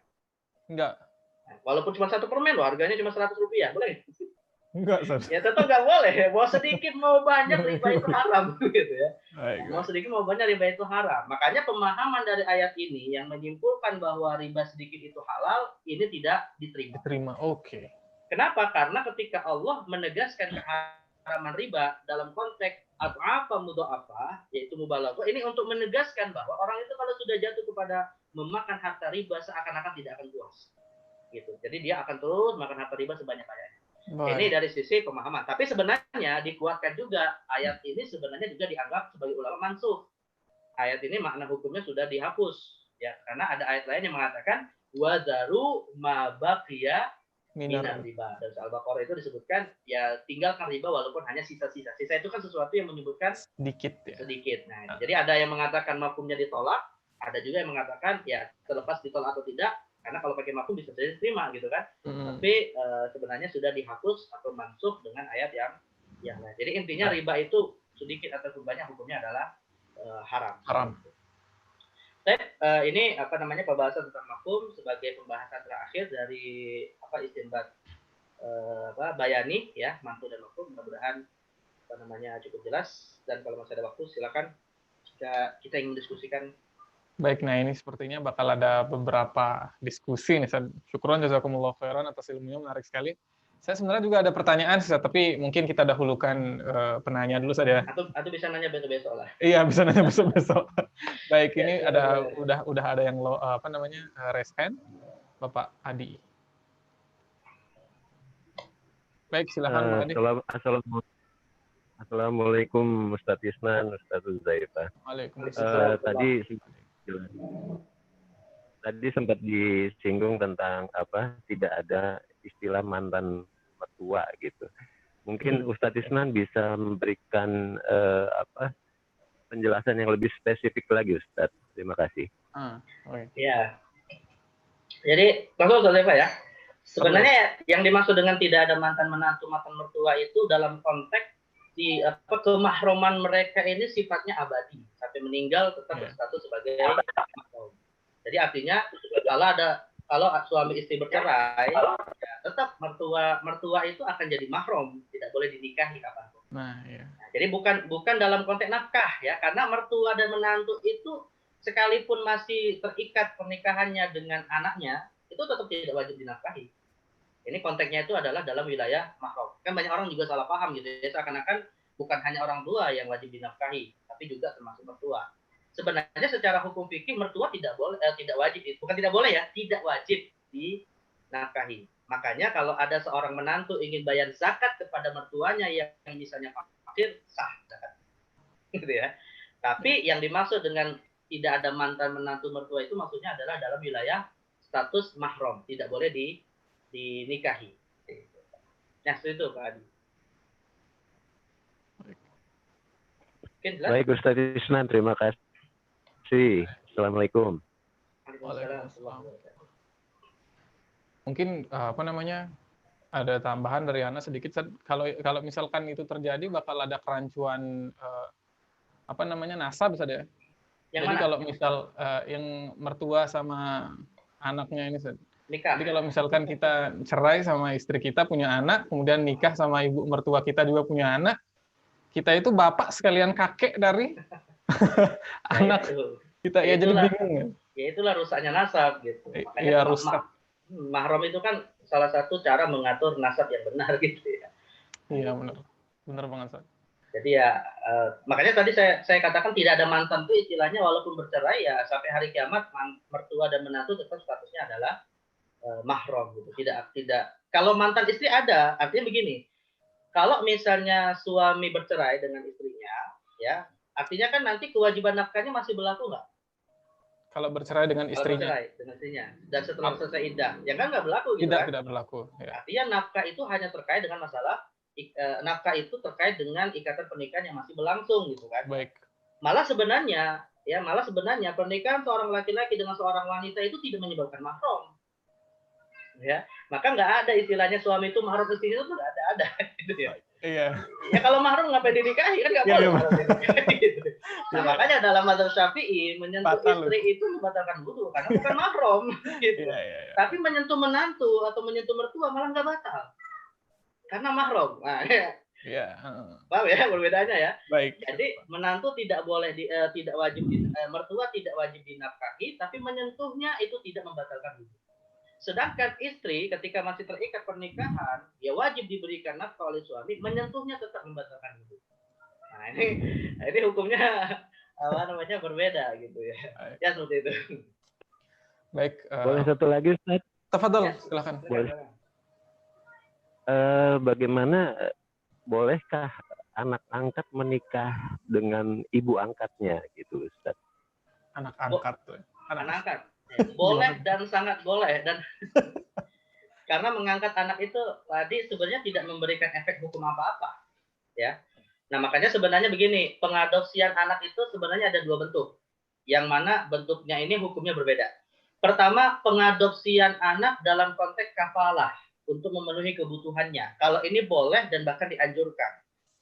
Enggak. Walaupun cuma 1 permen loh, harganya cuma Rp100, boleh? Enggak, Sir. Ya tentu nggak boleh. Mau sedikit mau banyak riba itu haram gitu ya. Mau sedikit mau banyak riba itu haram. Makanya pemahaman dari ayat ini yang menyimpulkan bahwa riba sedikit itu halal, ini tidak diterima. Oke. Kenapa? Karena ketika Allah menegaskan keharaman riba dalam konteks apa mudha'afah, yaitu mubalaghah, ini untuk menegaskan bahwa orang itu kalau sudah jatuh kepada memakan harta riba seakan-akan tidak akan puas. Gitu. Jadi dia akan terus makan harta riba sebanyak-banyaknya. Ini dari sisi pemahaman. Tapi sebenarnya dikuatkan juga ayat ini sebenarnya juga dianggap sebagai ulama mansukh. Ayat ini makna hukumnya sudah dihapus ya, karena ada ayat lain yang mengatakan wa daru ma baqiya minar riba. Dan Al-Baqarah itu disebutkan ya tinggalkan riba walaupun hanya sisa-sisa. Sisa itu kan sesuatu yang menyebutkan sedikit ya. Sedikit. Nah, jadi ada yang mengatakan mafhumnya ditolak, ada juga yang mengatakan ya terlepas ditolak atau tidak. Karena kalau pakai mafhum bisa jadi diterima gitu kan. Tapi sebenarnya sudah dihapus atau mansukh dengan ayat yang lain. Jadi intinya riba itu sedikit ataupun banyak hukumnya adalah haram. Ini pembahasan tentang mafhum sebagai pembahasan terakhir dari istinbat bayani ya, mantu dan mafhum. Mudah-mudahan cukup jelas, dan kalau masih ada waktu silakan jika kita ingin mendiskusikan Baik, nah ini sepertinya bakal ada beberapa diskusi nih. Syukron jazakumullah khairan atas ilmunya, menarik sekali. Saya sebenarnya juga ada pertanyaan, Ustaz, tapi mungkin kita dahulukan penanya dulu saja. Atau bisa nanya besok-besok lah. Iya, bisa nanya besok-besok. Baik, ini Ya, ada boleh. udah ada yang raise hand, Bapak Adi. Baik, silakan Pak Adi. Assalamualaikum Ustadz Isnan, Ustadz Zaifah. Waalaikumsalam. Tadi sempat disinggung tentang tidak ada istilah mantan mertua gitu. Mungkin Ustadz Isnan bisa memberikan penjelasan yang lebih spesifik lagi, Ustadz. Terima kasih. Ya. Jadi langsung Ustadz Zaifah ya. Sebenarnya yang dimaksud dengan tidak ada mantan menantu, mantan mertua itu dalam konteks kemahroman mereka ini sifatnya abadi sampai meninggal tetap berstatus sebagai mahram. Jadi artinya kalau suami istri bercerai, ya tetap mertua itu akan jadi mahram, tidak boleh dinikahi kapanpun. Nah, jadi bukan dalam konteks nafkah ya, karena mertua dan menantu itu sekalipun masih terikat pernikahannya dengan anaknya, itu tetap tidak wajib dinafkahi. Ini konteksnya itu adalah dalam wilayah mahram. Kan banyak orang juga salah paham gitu ya, seakan-akan bukan hanya orang tua yang wajib dinafkahi, tapi juga termasuk mertua. Sebenarnya secara hukum fikih mertua tidak wajib, bukan tidak boleh ya, tidak wajib dinafkahi. Makanya kalau ada seorang menantu ingin bayar zakat kepada mertuanya yang misalnya fakir, sah zakat. Gitu ya. Tapi yang dimaksud dengan tidak ada mantan menantu mertua itu maksudnya adalah dalam wilayah status mahram, tidak boleh dinikahi. Nah, itu Pak Adi. Baik Ustaz Isnan, terima kasih. Assalamualaikum. Mungkin ada tambahan dari Ana sedikit. Kalau misalkan itu terjadi bakal ada kerancuan nasab saja. Jadi kalau misal yang mertua sama anaknya ini nikah. Jadi kalau misalkan kita cerai sama istri kita, punya anak, kemudian nikah sama ibu mertua kita juga punya anak, kita itu bapak sekalian kakek dari anak kita. Ya jadi bingung ya. Ya itulah rusaknya nasab gitu. Iya, rusak. Mahram itu kan salah satu cara mengatur nasab yang benar gitu ya. Iya, benar banget, Ustaz. Jadi ya makanya tadi saya katakan tidak ada mantan itu istilahnya walaupun bercerai ya sampai hari kiamat mertua dan menantu tetap statusnya adalah mahram gitu. Tidak. Kalau mantan istri ada, artinya begini. Kalau misalnya suami bercerai dengan istrinya, ya, artinya kan nanti kewajiban nafkahnya masih berlaku nggak? Kalau bercerai dengan istrinya. Kalau bercerai dengan istrinya. Dan setelah selesai iddah, ya kan nggak berlaku gitu kan? Tidak berlaku. Ya. Artinya nafkah itu hanya terkait dengan masalah nafkah itu terkait dengan ikatan pernikahan yang masih berlangsung gitu kan? Baik. Malah sebenarnya pernikahan seorang laki-laki dengan seorang wanita itu tidak menyebabkan mahram. Ya, maka nggak ada istilahnya suami itu mahram istri itu nggak ada gitu ya. Iya. Ya kalau mahram ngapain dinikahi kan nggak boleh. Gitu. Nah makanya dalam mazhab Syafi'i menyentuh istri itu membatalkan wudu karena bukan mahram gitu. Iya. Tapi menyentuh menantu atau menyentuh mertua malah nggak batal karena mahram. Nah, iya. Paham ya perbedaannya ya. Baik. Jadi menantu tidak boleh tidak wajib mertua tidak wajib dinafkahi, tapi menyentuhnya itu tidak membatalkan wudu. Sedangkan istri ketika masih terikat pernikahan, ya wajib diberikan nafkah oleh suami, menyentuhnya tetap membatalkan wudu. Nah ini hukumnya berbeda gitu ya. Ya seperti itu. Baik. Boleh satu lagi Ustaz? Tafadhol, ya, silakan. Boleh. Bagaimana bolehkah anak angkat menikah dengan ibu angkatnya gitu Ustaz? Anak angkat. Anak angkat. Boleh dan sangat boleh dan karena mengangkat anak itu tadi sebenarnya tidak memberikan efek hukum apa-apa ya. Nah makanya sebenarnya begini, pengadopsian anak itu sebenarnya ada dua bentuk, yang mana bentuknya ini hukumnya berbeda. Pertama, pengadopsian anak dalam konteks kafalah untuk memenuhi kebutuhannya. Kalau ini boleh dan bahkan dianjurkan,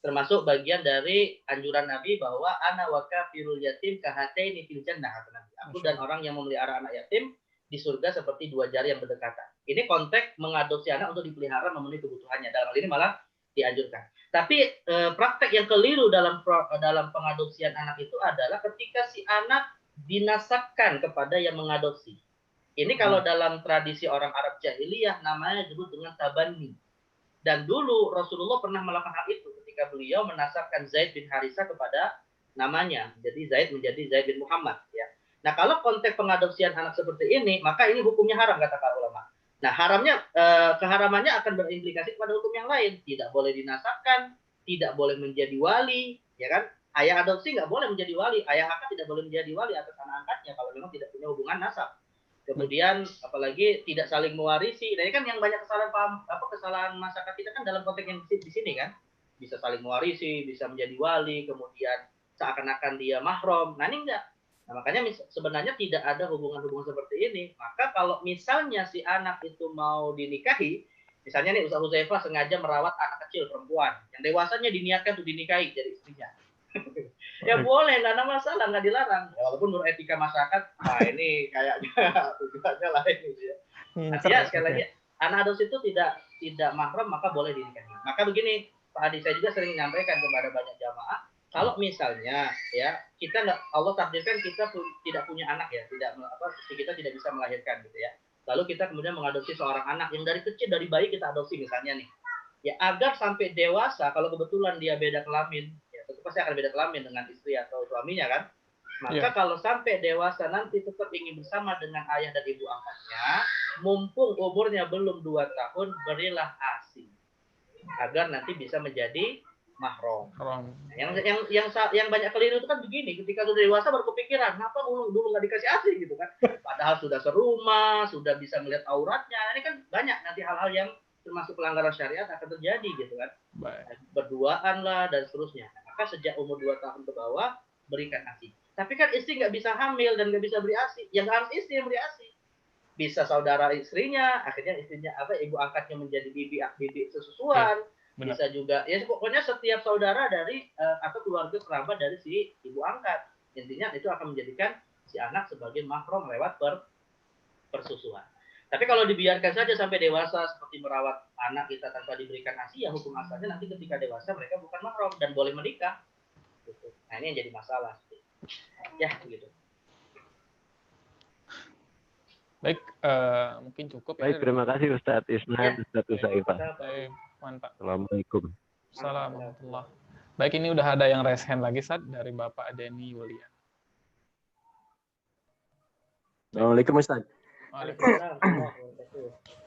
termasuk bagian dari anjuran Nabi bahwa ana wa kafirul yatim kahataini fil jannah. Aku dan orang yang memelihara anak yatim di surga seperti dua jari yang berdekatan. Ini konteks mengadopsi anak untuk dipelihara memenuhi kebutuhannya. Dalam hal ini malah dianjurkan. Tapi praktek yang keliru dalam pengadopsian anak itu adalah ketika si anak dinasabkan kepada yang mengadopsi. Ini kalau dalam tradisi orang Arab jahiliyah namanya disebut dengan tabanni. Dan dulu Rasulullah pernah melakukan hal itu ketika beliau menasabkan Zaid bin Harisah kepada namanya. Jadi Zaid menjadi Zaid bin Muhammad. Ya. Nah kalau konteks pengadopsian anak seperti ini, maka ini hukumnya haram kata para ulama. Nah keharamannya akan berimplikasi kepada hukum yang lain. Tidak boleh dinasabkan, tidak boleh menjadi wali, ya kan? Ayah adopsi nggak boleh menjadi wali, ayah angkat tidak boleh menjadi wali atas anak angkatnya kalau memang tidak punya hubungan nasab. Kemudian apalagi tidak saling mewarisi. Nah, ini kan yang banyak kesalahan masyarakat kita kan dalam konteks yang di sini kan. Bisa saling mewarisi, bisa menjadi wali, kemudian seakan-akan dia mahram. Nah, ini enggak. Nah, makanya sebenarnya tidak ada hubungan-hubungan seperti ini. Maka kalau misalnya si anak itu mau dinikahi, misalnya nih Ustaz Huzaifah sengaja merawat anak kecil perempuan, yang dewasanya diniatkan untuk dinikahi jadi istrinya. Ya boleh, nggak ada masalah, nggak dilarang. Ya, walaupun menurut etika masyarakat, nah ini kayaknya tujuannya lain gitu ya. Artinya sekali lagi, anak adopsi itu tidak mahram maka boleh dinikahi. Maka begini, Pak Adi, saya juga sering menyampaikan kepada banyak jamaah, kalau misalnya ya kita nggak, Allah takdirkan kita tidak punya anak ya, kita tidak bisa melahirkan gitu ya. Lalu kita kemudian mengadopsi seorang anak yang dari kecil, dari bayi kita adopsi misalnya nih. Ya agar sampai dewasa, kalau kebetulan dia beda kelamin, tentu pasti akan beda kelamin dengan istri atau suaminya kan. Maka kalau sampai dewasa nanti tetap ingin bersama dengan ayah dan ibu angkatnya, mumpung umurnya belum 2 tahun, berilah ASI agar nanti bisa menjadi mahram. Yang banyak keliru itu kan begini, ketika sudah dewasa baru kepikiran, kenapa dulu nggak dikasih ASI gitu kan? Padahal sudah serumah, sudah bisa melihat auratnya. Ini kan banyak nanti hal-hal yang termasuk pelanggaran syariat akan terjadi gitu kan. Berduaan lah dan seterusnya. Maka sejak umur 2 tahun ke bawah berikan ASI. Tapi kan istri nggak bisa hamil dan nggak bisa beri ASI. Yang harus istri yang beri ASI. Bisa saudara istrinya, akhirnya istrinya ibu angkatnya menjadi bibi sesusuan. Bisa juga ya pokoknya setiap saudara dari atau keluarga kerabat dari si ibu angkat. Intinya itu akan menjadikan si anak sebagai mahram lewat persusuan. Tapi kalau dibiarkan saja sampai dewasa seperti merawat anak kita tanpa diberikan ASI, ya hukum asalnya nanti ketika dewasa mereka bukan mahram dan boleh menikah. Gitu. Nah ini yang jadi masalah. Ya begitu. Baik, mungkin cukup ya. Baik, terima kasih Ustadz Isnan, Ustadz Huzaifah. Mantap. Assalamualaikum. Assalamualaikum. Baik, ini udah ada yang raise hand lagi, Ustadz, dari Bapak Denny Wulia. Assalamualaikum Ustadz.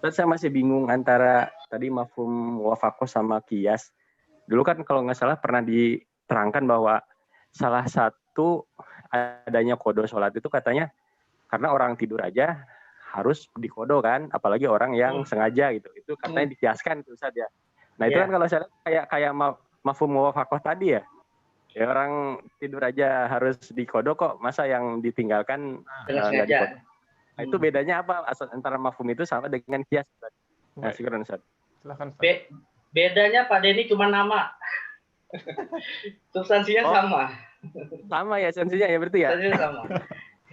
Ustadz, saya masih bingung antara tadi mafhum wafaqah sama qiyas. Dulu kan kalau nggak salah pernah diterangkan bahwa salah satu adanya kodo sholat itu katanya karena orang tidur aja harus dikodo kan, apalagi orang yang sengaja gitu. Itu katanya dikiaskan itu Ustadz ya. Nah itu kan kalau saya kayak mafhum wafaqah tadi ya. Ya orang tidur aja harus dikodo kok, masa yang ditinggalkan nggak dikodo. Nah, itu bedanya apa antara mafhum itu sama dengan qiyas? Nah, silakan Ustaz. Silakan. Bedanya Pak Denny cuma nama. Substansinya sama. Sama ya substansinya ya berarti ya. Substansinya sama.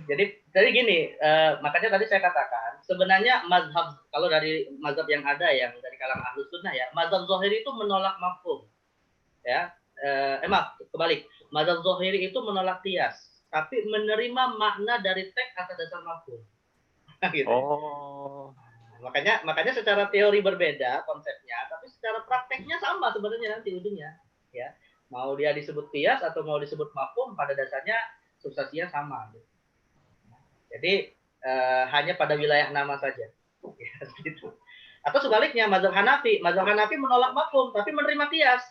Jadi gini, makanya tadi saya katakan sebenarnya mazhab, kalau dari mazhab yang ada yang dari kalangan Ahlus Sunnah ya, mazhab Zahiri itu menolak mafhum. Ya. Kebalik. Mazhab Zahiri itu menolak qiyas, tapi menerima makna dari teks atas dasar mafhum. Gitu. Makanya secara teori berbeda konsepnya, tapi secara prakteknya sama sebenarnya nanti ujungnya. Ya. Mau dia disebut qiyas atau mau disebut mafhum, pada dasarnya substansinya sama. Gitu. Jadi hanya pada wilayah nama saja. Ya, gitu. Atau sebaliknya mazhab Hanafi menolak mafhum tapi menerima qiyas.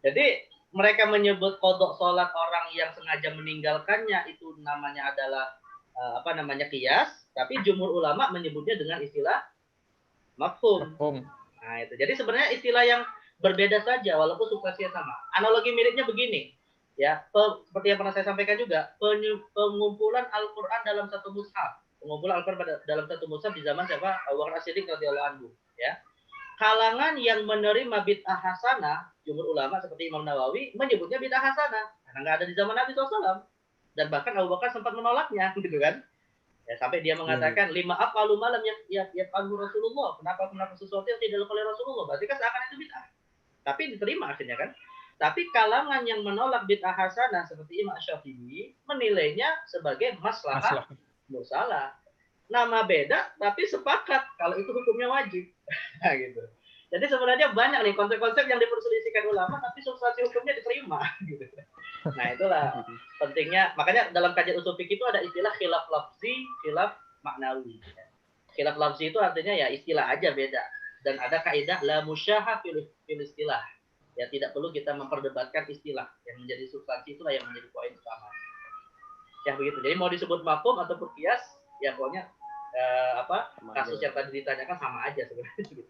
Jadi mereka menyebut qodok sholat orang yang sengaja meninggalkannya itu namanya adalah qiyas, tapi jumhur ulama menyebutnya dengan istilah mafhum. Nah itu. Jadi sebenarnya istilah yang berbeda saja walaupun substansinya sama. Analogi miripnya begini. Ya, seperti yang pernah saya sampaikan juga, pengumpulan Al-Qur'an dalam satu mushaf. Pengumpulan Al-Qur'an dalam satu mushaf di zaman siapa? Abu Bakar As-Siddiq radhiyallahu anhu, ya. Kalangan yang menerima bid'ah hasanah, jumhur ulama seperti Imam Nawawi menyebutnya bid'ah hasanah karena nggak ada di zaman Nabi SAW. Dan bahkan Abu Bakar sempat menolaknya, gitu kan? Ya, sampai dia mengatakan 5 aqalu malam yang Rasulullah. Kenapa sesuatu yang tidak dilakukan oleh Rasulullah? Berarti kan seakan itu bid'ah. Tapi diterima akhirnya kan. Tapi kalangan yang menolak bid'ah hasanah seperti Imam Syafi'i menilainya sebagai maslahah mursalah. Nama beda tapi sepakat kalau itu hukumnya wajib. Nah, gitu. Jadi sebenarnya banyak nih konsep-konsep yang diperselisihkan ulama tapi substansi hukumnya diterima gitu. Nah, itulah pentingnya. Makanya dalam kajian usul fikih itu ada istilah khilaf lafzi, khilaf maknawi. Khilaf lafzi itu artinya ya istilah aja beda. Dan ada kaidah la musyaha fil istilah. Ya tidak perlu kita memperdebatkan istilah. Yang menjadi substansi itulah yang menjadi poin utama. Ya begitu. Jadi mau disebut mafhum ataupun qiyas, ya pokoknya kasus yang tadi ditanyakan sama aja sebenarnya.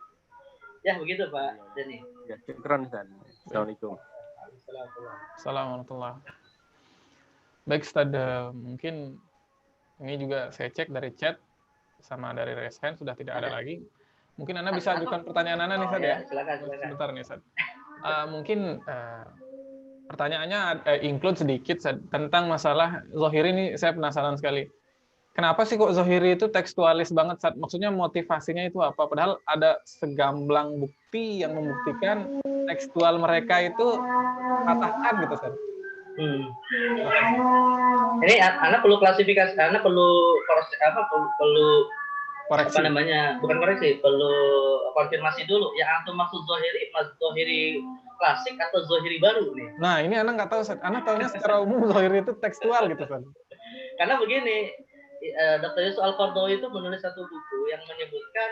Ya begitu Pak Denny. Ya, syukran Ustaz. Assalamualaikum. Assalamualaikum. Baik Ustaz, mungkin ini juga saya cek dari chat sama dari raise hand sudah tidak ada lagi. Mungkin Anda bisa ajukan pertanyaan Anda nih Ustaz ya. Silakan. Sebentar nih Ustaz. Mungkin pertanyaannya include sedikit tentang masalah Zohiri ini, saya penasaran sekali. Kenapa sih kok Zohiri itu tekstualis banget, Ustaz? Maksudnya motivasinya itu apa? Padahal ada segamblang bukti yang membuktikan tekstual mereka itu katakan gitu, Ustaz. Ini Anda perlu klasifikasi, Anda perlu koreksi. Apa namanya? Bukan koreksi, perlu konfirmasi dulu. Yang antum maksud Zohiri klasik atau Zohiri baru nih? Nah, ini Anda nggak tahu, Ustaz. Anda tahunya secara umum Zohiri itu tekstual gitu, Ustaz. Karena begini, Dr. Yusuf Al-Qaradawi itu menulis satu buku yang menyebutkan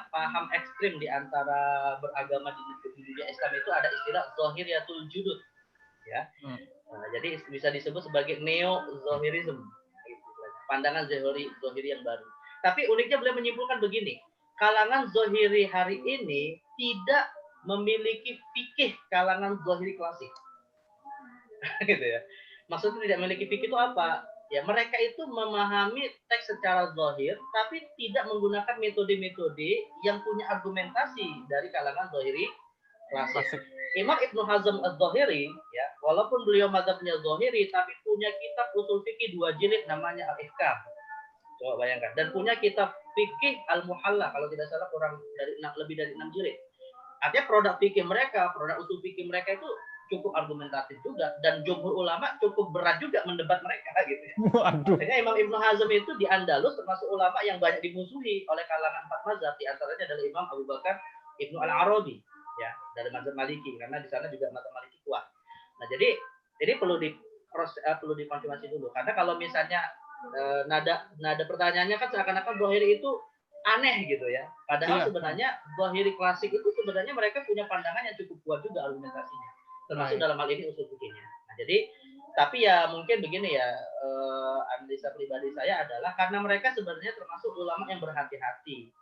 paham ekstrim di antara beragama di dunia Islam itu ada istilah Zohiriyatul Judud, ya. Jadi bisa disebut sebagai neo-Zohirism, pandangan Zohiri yang baru. Tapi uniknya beliau menyimpulkan begini, kalangan Zohiri hari ini tidak memiliki fikih kalangan Zohiri klasik, gitu ya. Maksudnya tidak memiliki fikih itu apa? Ya, mereka itu memahami teks secara zahir, tapi tidak menggunakan metode-metode yang punya argumentasi dari kalangan zahiri klasik. Imam Ibnu Hazm Az-Zahiri, ya, walaupun beliau mazhabnya zahiri, tapi punya kitab usul fikih 2 jilid namanya Al-Ihkam. Coba bayangkan. Dan punya kitab fikih Al-Muhalla, kalau tidak salah lebih dari 6 jilid. Artinya produk fikih mereka, produk usul fikih mereka itu cukup argumentatif juga, dan jumhur ulama cukup berat juga mendebat mereka gitu ya. Waduh. Makanya Imam Ibnu Hazm itu di Andalus termasuk ulama yang banyak dimusuhi oleh kalangan 4 mazhab, di antaranya adalah Imam Abu Bakar Ibnu Al-Arabi, ya, dari mazhab Maliki, karena di sana juga mazhab Maliki kuat. Nah, jadi perlu dikonfirmasi dulu, karena kalau misalnya nada pertanyaannya kan seakan-akan Zohiri itu aneh gitu ya. Padahal sebenarnya Zohiri klasik itu sebenarnya mereka punya pandangan yang cukup kuat juga argumentasinya, termasuk dalam hal ini usul fikihnya. Nah, jadi tapi ya mungkin begini ya, analisa pribadi saya adalah karena mereka sebenarnya termasuk ulama yang berhati-hati.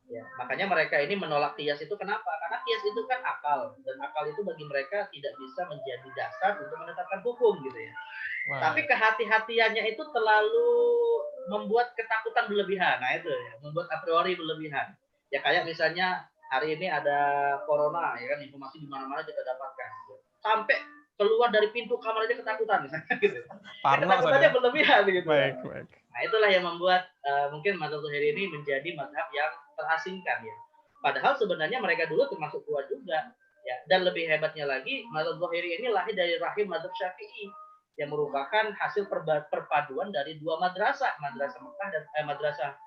Ya, makanya mereka ini menolak qiyas itu kenapa? Karena qiyas itu kan akal, dan akal itu bagi mereka tidak bisa menjadi dasar untuk menetapkan hukum gitu ya. Tapi kehati-hatiannya itu terlalu membuat ketakutan berlebihan. Nah itu ya, membuat a priori berlebihan. Ya kayak misalnya hari ini ada corona, ya kan, informasi di mana-mana kita dapatkan. Sampai keluar dari pintu kamar aja ketakutan misalnya gitu. Ketakutannya berlebihan gitu. Baik. Nah, itulah yang membuat mungkin mazhab Zohiri ini menjadi mazhab yang terasingkan ya. Padahal sebenarnya mereka dulu termasuk kuat juga ya. Dan lebih hebatnya lagi, mazhab Zohiri ini lahir dari rahim mazhab Syafi'i yang merupakan hasil perpaduan dari 2 madrasah Mekah dan madrasah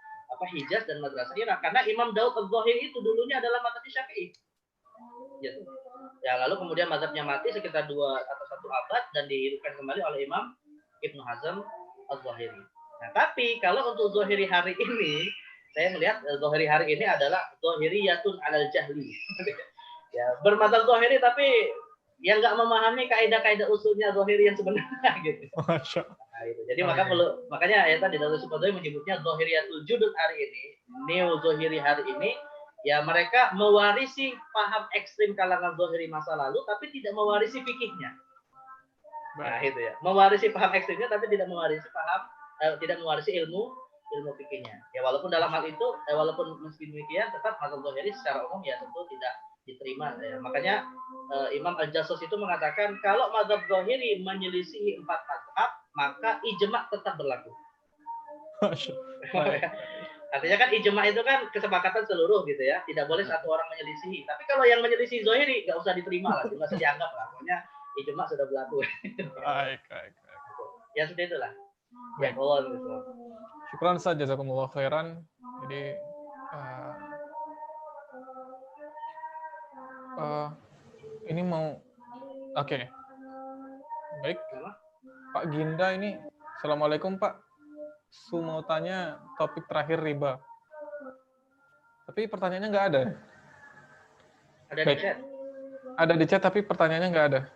Hijaz dan madrasah Irak. Karena Imam Daud Az-Zahiri itu dulunya adalah mazhab Syafi'i. Gitu. Ya, lalu kemudian mazhabnya mati sekitar 2 atau 1 abad dan dihidupkan kembali oleh Imam Ibnu Hazm Az-Zahiri. Nah, tapi kalau untuk Zohiri hari ini, saya melihat Zohiri hari ini adalah Zohiriyatun alal jahli. Ya, bermazhab Zohiri tapi yang nggak memahami kaidah-kaidah usulnya Zohiri yang sebenarnya gitu. Nah, gitu. Jadi makanya ya tadi Dr. Supadoi menyebutnya Zohiriyatul Judud hari ini, Neo Zohiri hari ini, ya mereka mewarisi paham ekstrim kalangan Zohiri masa lalu tapi tidak mewarisi fikihnya. Nah, itu ya. Mewarisi paham ekstrimnya tapi tidak mewarisi ilmu fikihnya. Ya walaupun dalam hal itu, walaupun meski demikian tetap mazhab Zohiri secara umum ya tentu tidak diterima ya. Makanya Imam Al-Jassos itu mengatakan kalau mazhab Zohiri menyelisihi 4 mazhab, maka ijma' tetap berlaku. Artinya kan ijma itu kan kesepakatan seluruh gitu ya, tidak boleh satu orang menyelisihi. Tapi kalau yang menyelisih zohiri nggak usah diterima lah, nggak usah dianggap lah. Pokoknya ijma sudah berlaku. Baik. Ya seperti itulah. Baik. Ya Allah gitu. Syukran Ustaz, jazakumullah khairan. Jadi ini mau oke. Baik. Pak Ginda ini, Assalamualaikum Pak. Mau tanya topik terakhir riba. Tapi pertanyaannya nggak ada. Ada Baik. di chat. Ada di chat tapi pertanyaannya nggak ada.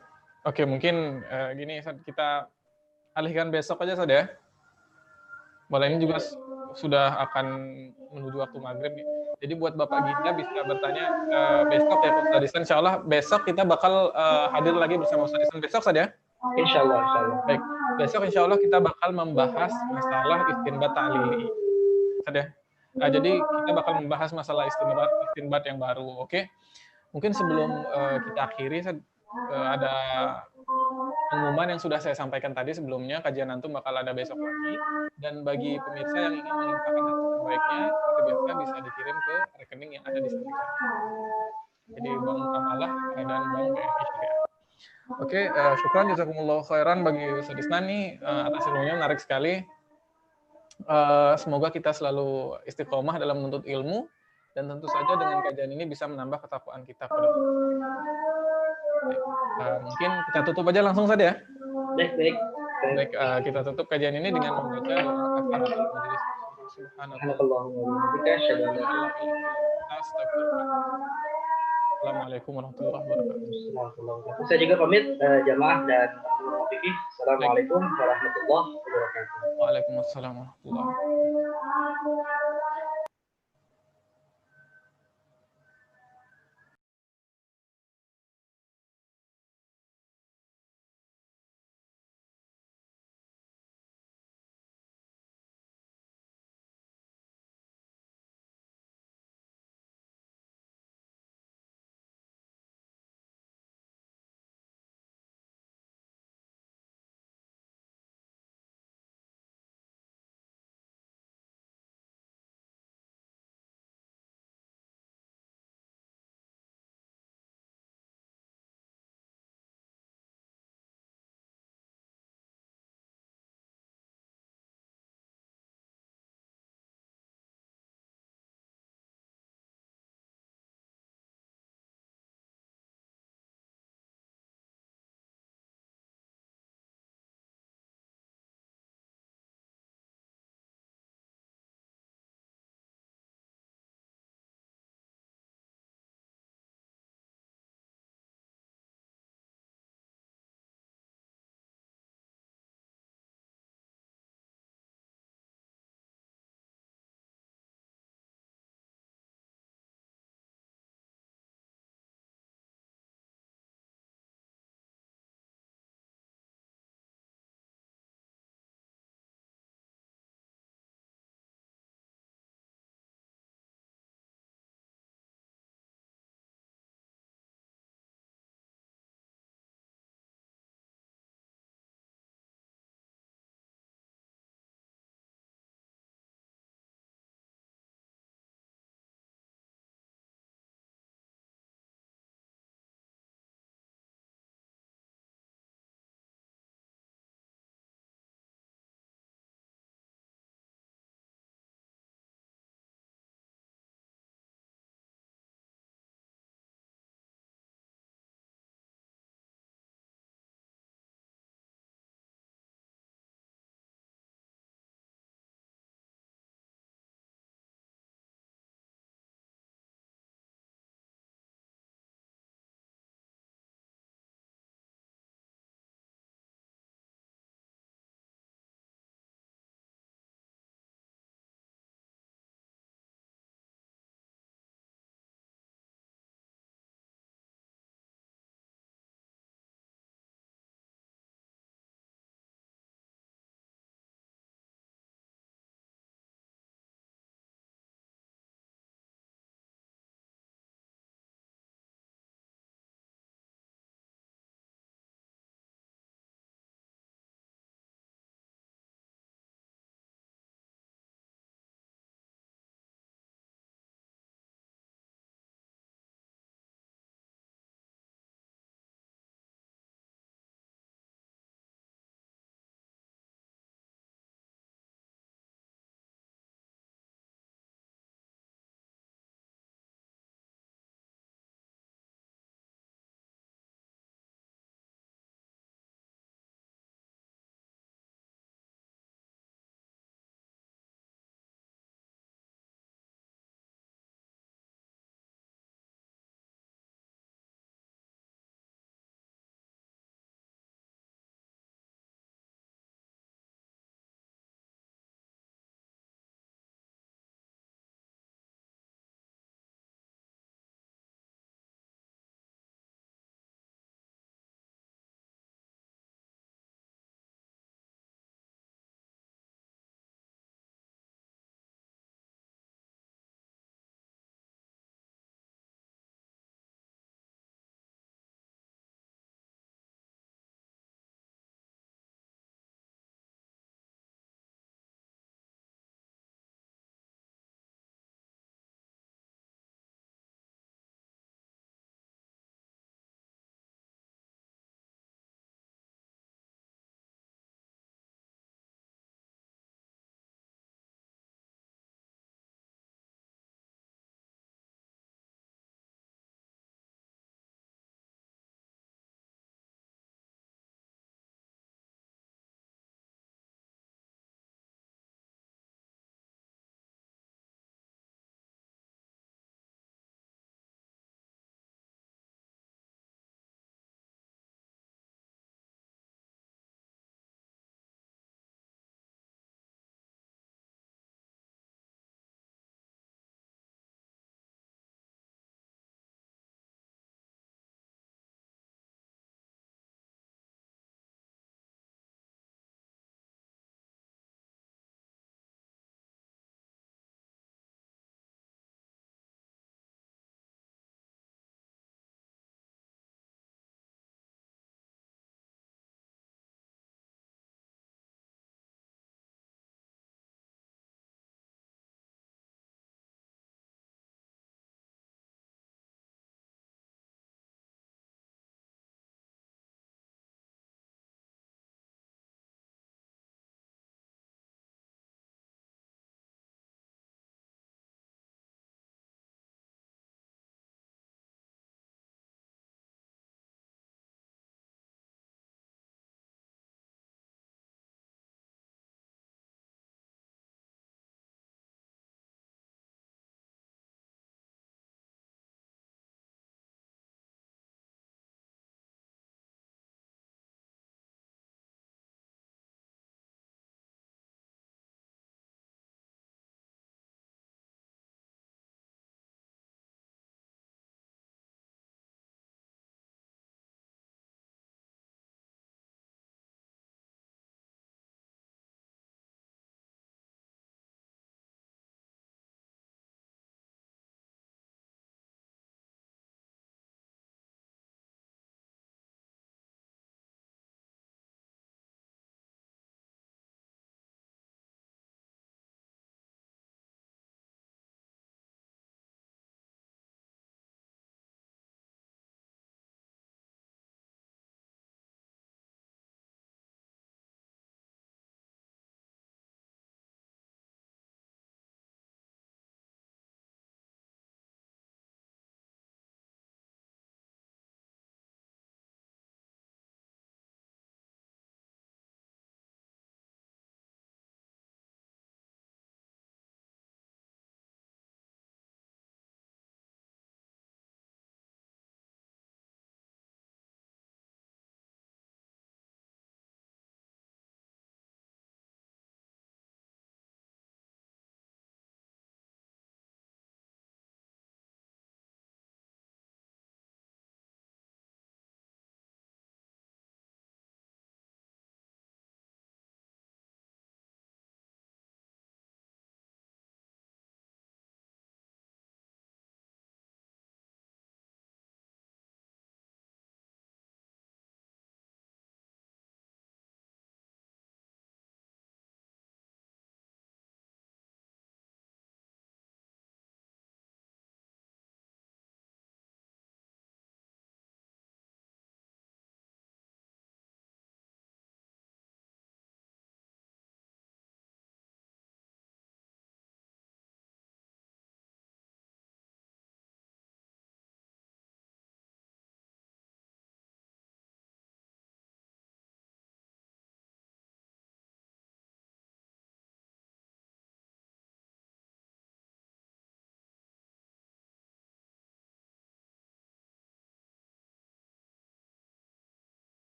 Oke, mungkin gini Ustaz, kita alihkan besok aja Ustaz ya. Mulai ini juga sudah akan menuju waktu maghrib nih. Jadi buat Bapak Ginda bisa bertanya besok ya Pak Ustaz. Insya Allah besok kita bakal hadir lagi bersama Ustaz besok Ustaz ya. Insya Allah. Baik, besok insya Allah kita bakal membahas masalah istinbat ta'lili. Ustaz ya. Jadi kita bakal membahas masalah istinbat yang baru, oke? Mungkin sebelum kita akhiri, ada pengumuman yang sudah saya sampaikan tadi sebelumnya, kajian antum bakal ada besok lagi. Dan bagi pemirsa yang ingin menginfakkan harta terbaiknya, seperti biasa bisa dikirim ke rekening yang ada di sini. Jadi Bank Kamalah dan Bank BNI Syariah. Oke, syukran jazakumullah khairan bagi Ustaz Isnan nih atas ilmunya menarik sekali. Semoga kita selalu istiqomah dalam menuntut ilmu dan tentu saja dengan kajian ini bisa menambah ketakwaan kita pada mungkin kita tutup aja langsung saja ya. Baik, kita tutup kajian ini dengan membaca doa kafaratul majelis. Assalamualaikum warahmatullahi wabarakatuh. Saya juga pamit jamaah dan fikih. Assalamualaikum warahmatullahi wabarakatuh. Waalaikumsalam warahmatullahi wabarakatuh.